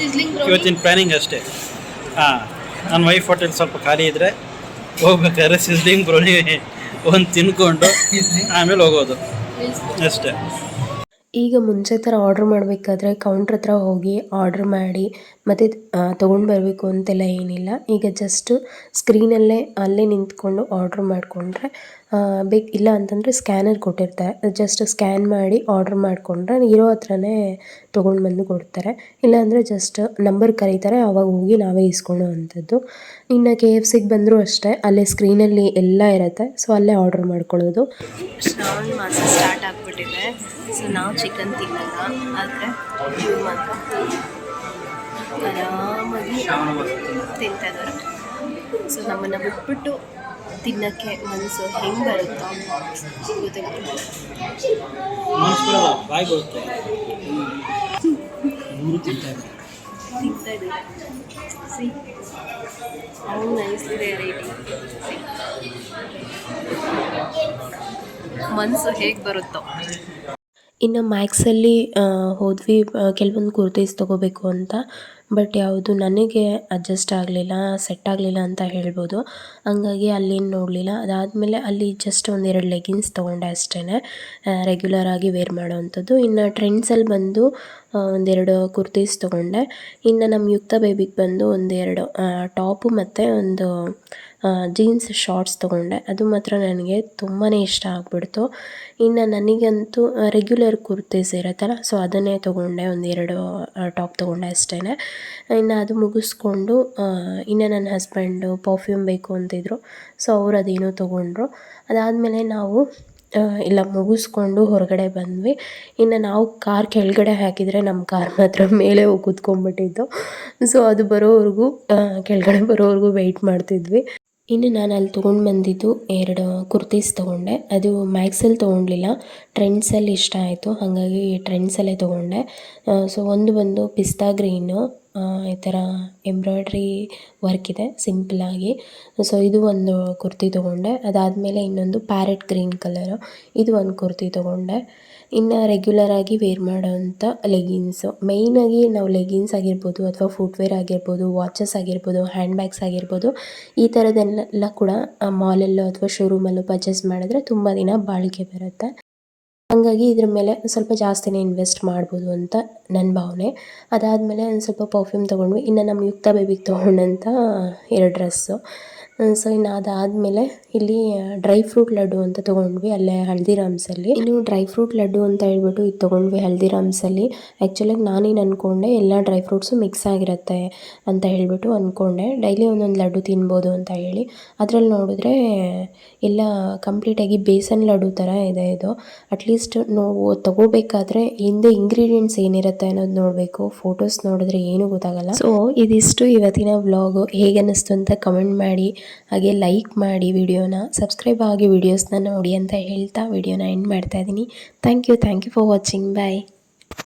ಇವತ್ತಿನ ಪ್ಲ್ಯಾನಿಂಗ್ ಅಷ್ಟೇ. ನನ್ನ ವೈಫ್ ಹೋಟೆಲ್ ಸ್ವಲ್ಪ ಖಾಲಿ ಇದ್ದರೆ ಹೋಗ್ಬೇಕಾದ್ರೆ ಸಿಸ್ಲಿಂಗ್ ಬ್ರೋನಿ ಒಂದು ತಿನ್ಕೊಂಡು ಆಮೇಲೆ ಹೋಗೋದು ಅಷ್ಟೇ. ಈಗ ಮುಂಚೆ ಥರ ಆರ್ಡ್ರ್ ಮಾಡಬೇಕಾದ್ರೆ ಕೌಂಟ್ರ್ ಹತ್ರ ಹೋಗಿ ಆರ್ಡ್ರ್ ಮಾಡಿ ಮತ್ತು ತೊಗೊಂಡು ಬರಬೇಕು ಅಂತೆಲ್ಲ ಏನಿಲ್ಲ. ಈಗ ಜಸ್ಟು ಸ್ಕ್ರೀನಲ್ಲೇ ಅಲ್ಲೇ ನಿಂತ್ಕೊಂಡು ಆರ್ಡ್ರ್ ಮಾಡಿಕೊಂಡ್ರೆ ಇಲ್ಲ ಅಂತಂದರೆ ಸ್ಕ್ಯಾನರ್ ಕೊಟ್ಟಿರ್ತಾರೆ, ಜಸ್ಟ್ ಸ್ಕ್ಯಾನ್ ಮಾಡಿ ಆರ್ಡ್ರ್ ಮಾಡಿಕೊಂಡ್ರೆ ಇರೋ ಹತ್ರನೇ ತೊಗೊಂಡು ಬಂದು ಕೊಡ್ತಾರೆ. ಇಲ್ಲಾಂದರೆ ಜಸ್ಟ್ ನಂಬರ್ ಕರೀತಾರೆ, ಆವಾಗ ಹೋಗಿ ನಾವೇ ಇಸ್ಕೊಳ್ಳೋ ಅಂಥದ್ದು. ಇನ್ನು KFCಗೆ ಬಂದರೂ ಅಷ್ಟೇ, ಅಲ್ಲೇ ಸ್ಕ್ರೀನಲ್ಲಿ ಎಲ್ಲ ಇರುತ್ತೆ, ಸೊ ಅಲ್ಲೇ ಆರ್ಡ್ರ್ ಮಾಡ್ಕೊಳ್ಳೋದು. ಶ್ರಾವಣ ಮಾಸ ಸ್ಟಾರ್ಟ್ ಆಗಿಬಿಟ್ಟಿದೆ. ಸೊ ನಾವು ಚಿಕನ್ ತಿನ್ನಲ್ಲ, ಆದರೆ ಇವ್ರು ಮಾತ್ರ ಆರಾಮಾಗಿ ತಿಂತಾಯಿದ್ದಾರೆ. ಸೊ ನಮ್ಮನ್ನು ಬಿಟ್ಬಿಟ್ಟು ತಿನ್ನೋಕ್ಕೆ ಮನಸ್ಸು ಹೆಂಗೆ ಬರುತ್ತೋ ಗೊತ್ತಿಲ್ಲ. ತಿಂತಾಯಿದ್ದೀವಿ. See how nicely they are eating. ಮನಸ್ಸು ಹೇಗೆ ಬರುತ್ತೋ. ಇನ್ನು ಮ್ಯಾಕ್ಸಲ್ಲಿ ಹೋದ್ವಿ ಕೆಲವೊಂದು ಕುರ್ತೀಸ್ ತೊಗೋಬೇಕು ಅಂತ. ಬಟ್ ಯಾವುದು ನನಗೆ ಅಡ್ಜಸ್ಟ್ ಆಗಲಿಲ್ಲ, ಸೆಟ್ ಆಗಲಿಲ್ಲ ಅಂತ ಹೇಳ್ಬೋದು. ಹಂಗಾಗಿ ಅಲ್ಲೇನು ನೋಡಲಿಲ್ಲ. ಅದಾದಮೇಲೆ ಅಲ್ಲಿ ಜಸ್ಟ್ ಒಂದೆರಡು ಲೆಗಿನ್ಸ್ ತೊಗೊಂಡೆ ಅಷ್ಟೇ, ರೆಗ್ಯುಲರಾಗಿ ವೇರ್ ಮಾಡೋವಂಥದ್ದು. ಇನ್ನು ಟ್ರೆಂಡ್ಸಲ್ಲಿ ಬಂದು ಒಂದೆರಡು ಕುರ್ತೀಸ್ ತೊಗೊಂಡೆ. ಇನ್ನು ನಮ್ಮ ಯುಕ್ತ ಬೇಬಿಗೆ ಬಂದು ಒಂದೆರಡು ಟಾಪು ಮತ್ತು ಒಂದು ಜೀನ್ಸ್ ಶಾರ್ಟ್ಸ್ ತೊಗೊಂಡೆ. ಅದು ಮಾತ್ರ ನನಗೆ ತುಂಬಾ ಇಷ್ಟ ಆಗಿಬಿಡ್ತು. ಇನ್ನು ನನಗಂತೂ ರೆಗ್ಯುಲರ್ ಕುರ್ತೀಸ್ ಇರುತ್ತಲ್ಲ, ಸೊ ಅದನ್ನೇ ತೊಗೊಂಡೆ. ಒಂದೆರಡು ಟಾಪ್ ತೊಗೊಂಡೆ ಅಷ್ಟೇ. ಇನ್ನು ಅದು ಮುಗಿಸ್ಕೊಂಡು ಇನ್ನು ನನ್ನ ಹಸ್ಬೆಂಡು ಪರ್ಫ್ಯೂಮ್ ಬೇಕು ಅಂತಿದ್ರು, ಸೊ ಅವ್ರು ಅದೇನೋ ತೊಗೊಂಡ್ರು. ಅದಾದಮೇಲೆ ನಾವು ಎಲ್ಲ ಮುಗಿಸ್ಕೊಂಡು ಹೊರಗಡೆ ಬಂದ್ವಿ. ಇನ್ನು ನಾವು ಕಾರ್ ಕೆಳಗಡೆ ಹಾಕಿದರೆ ನಮ್ಮ ಕಾರ್ ಮಾತ್ರ ಮೇಲೆ ಹೋಗಿ ಕೂತ್ಕೊಂಡ್ಬಿಟ್ಟಿದ್ದು. ಸೊ ಅದು ಬರೋವರೆಗೂ ಕೆಳಗಡೆ ಬರೋವರೆಗೂ ವೆಯ್ಟ್ ಮಾಡ್ತಿದ್ವಿ. ಇನ್ನು ನಾನು ಅಲ್ಲಿ ತೊಗೊಂಡು ಬಂದಿದ್ದು 2 ಕುರ್ತೀಸ್ ತೊಗೊಂಡೆ. ಅದು ಮ್ಯಾಕ್ಸಲ್ಲಿ ತೊಗೊಳ್ಲಿಲ್ಲ, ಟ್ರೆಂಡ್ಸಲ್ಲಿ ಇಷ್ಟ ಆಯಿತು, ಹಾಗಾಗಿ ಟ್ರೆಂಡ್ಸಲ್ಲೇ ತೊಗೊಂಡೆ. ಸೊ ಒಂದು ಬಂದು ಪಿಸ್ತಾ ಗ್ರೀನು, ಈ ಥರ ಎಂಬ್ರಾಯ್ಡ್ರಿ ವರ್ಕ್ ಇದೆ ಸಿಂಪಲ್ಲಾಗಿ. ಸೊ ಇದು ಒಂದು ಕುರ್ತಿ ತೊಗೊಂಡೆ. ಅದಾದಮೇಲೆ ಇನ್ನೊಂದು ಪ್ಯಾರೆಟ್ ಗ್ರೀನ್ ಕಲರು, ಇದು ಒಂದು ಕುರ್ತಿ ತೊಗೊಂಡೆ. ಇನ್ನು ರೆಗ್ಯುಲರಾಗಿ ವೇರ್ ಮಾಡೋವಂಥ ಲೆಗಿನ್ಸು, ಮೇಯ್ನಾಗಿ ನಾವು ಲೆಗಿನ್ಸ್ ಆಗಿರ್ಬೋದು ಅಥವಾ ಫುಟ್ವೇರ್ ಆಗಿರ್ಬೋದು, ವಾಚಸ್ ಆಗಿರ್ಬೋದು, ಹ್ಯಾಂಡ್ ಬ್ಯಾಗ್ಸ್ ಆಗಿರ್ಬೋದು, ಈ ಥರದ್ದೆಲ್ಲ ಕೂಡ ಮಾಲಲ್ಲೋ ಅಥವಾ ಶೋರೂಮಲ್ಲೋ ಪರ್ಚೇಸ್ ಮಾಡಿದ್ರೆ ತುಂಬ ದಿನ ಬಾಳಿಕೆ ಬರುತ್ತೆ. ಹಾಗಾಗಿ ಇದ್ರ ಮೇಲೆ ಸ್ವಲ್ಪ ಜಾಸ್ತಿನೇ ಇನ್ವೆಸ್ಟ್ ಮಾಡ್ಬೋದು ಅಂತ ನನ್ನ ಭಾವನೆ. ಅದಾದಮೇಲೆ ಒಂದು ಸ್ವಲ್ಪ ಪರ್ಫ್ಯೂಮ್ ತೊಗೊಂಡ್ವಿ. ಇನ್ನು ನಮ್ಮ ಯುಕ್ತ ಬೇಬಿಗೆ ತೊಗೊಂಡಂಥ 2 ಡ್ರೆಸ್ಸು. ಸೊ ಇನ್ನು ಅದಾದಮೇಲೆ ಇಲ್ಲಿ ಡ್ರೈ ಫ್ರೂಟ್ ಲಡ್ಡು ಅಂತ ತೊಗೊಂಡ್ವಿ, ಅಲ್ಲೇ ಹಲ್ದಿರಾಮ್ಸಲ್ಲಿ. ಇನ್ನು ಡ್ರೈ ಫ್ರೂಟ್ ಲಡ್ಡು ಅಂತ ಹೇಳ್ಬಿಟ್ಟು ಇದು ತೊಗೊಂಡ್ವಿ ಹಲ್ದಿರಾಮ್ಸಲ್ಲಿ. ಆ್ಯಕ್ಚುಲಾಗಿ ನಾನೇನು ಅಂದ್ಕೊಂಡೆ, ಎಲ್ಲ ಡ್ರೈ ಫ್ರೂಟ್ಸು ಮಿಕ್ಸ್ ಆಗಿರುತ್ತೆ ಅಂತ ಹೇಳ್ಬಿಟ್ಟು ಅಂದ್ಕೊಂಡೆ, ಡೈಲಿ ಒಂದೊಂದು ಲಡ್ಡು ತಿನ್ಬೋದು ಅಂತ ಹೇಳಿ. ಅದ್ರಲ್ಲಿ ನೋಡಿದ್ರೆ ಎಲ್ಲ ಕಂಪ್ಲೀಟಾಗಿ ಬೇಸನ್ ಲಡ್ಡು ಥರ ಇದೆ ಇದು. ಅಟ್ಲೀಸ್ಟ್ ನಾವು ತೊಗೋಬೇಕಾದ್ರೆ ಹಿಂದೆ ಇಂಗ್ರೀಡಿಯೆಂಟ್ಸ್ ಏನಿರುತ್ತೆ ಅನ್ನೋದು ನೋಡಬೇಕು, ಫೋಟೋಸ್ ನೋಡಿದ್ರೆ ಏನೂ ಗೊತ್ತಾಗಲ್ಲ. ಸೊ ಇದಿಷ್ಟು ಇವತ್ತಿನ ವ್ಲಾಗು. ಹೇಗೆ ಅನ್ನಿಸ್ತು ಅಂತ ಕಮೆಂಟ್ ಮಾಡಿ, ಹಾಗೆ ಲೈಕ್ ಮಾಡಿ ವಿಡಿಯೋನ, ಸಬ್ಸ್ಕ್ರೈಬ್ ಆಗಿ ವಿಡಿಯೋಸ್ನ ನೋಡಿ ಅಂತ ಹೇಳ್ತಾ ವಿಡಿಯೋನ ಎಂಡ್ ಮಾಡ್ತಾ ಇದ್ದೀನಿ. Thank you for watching. Bye.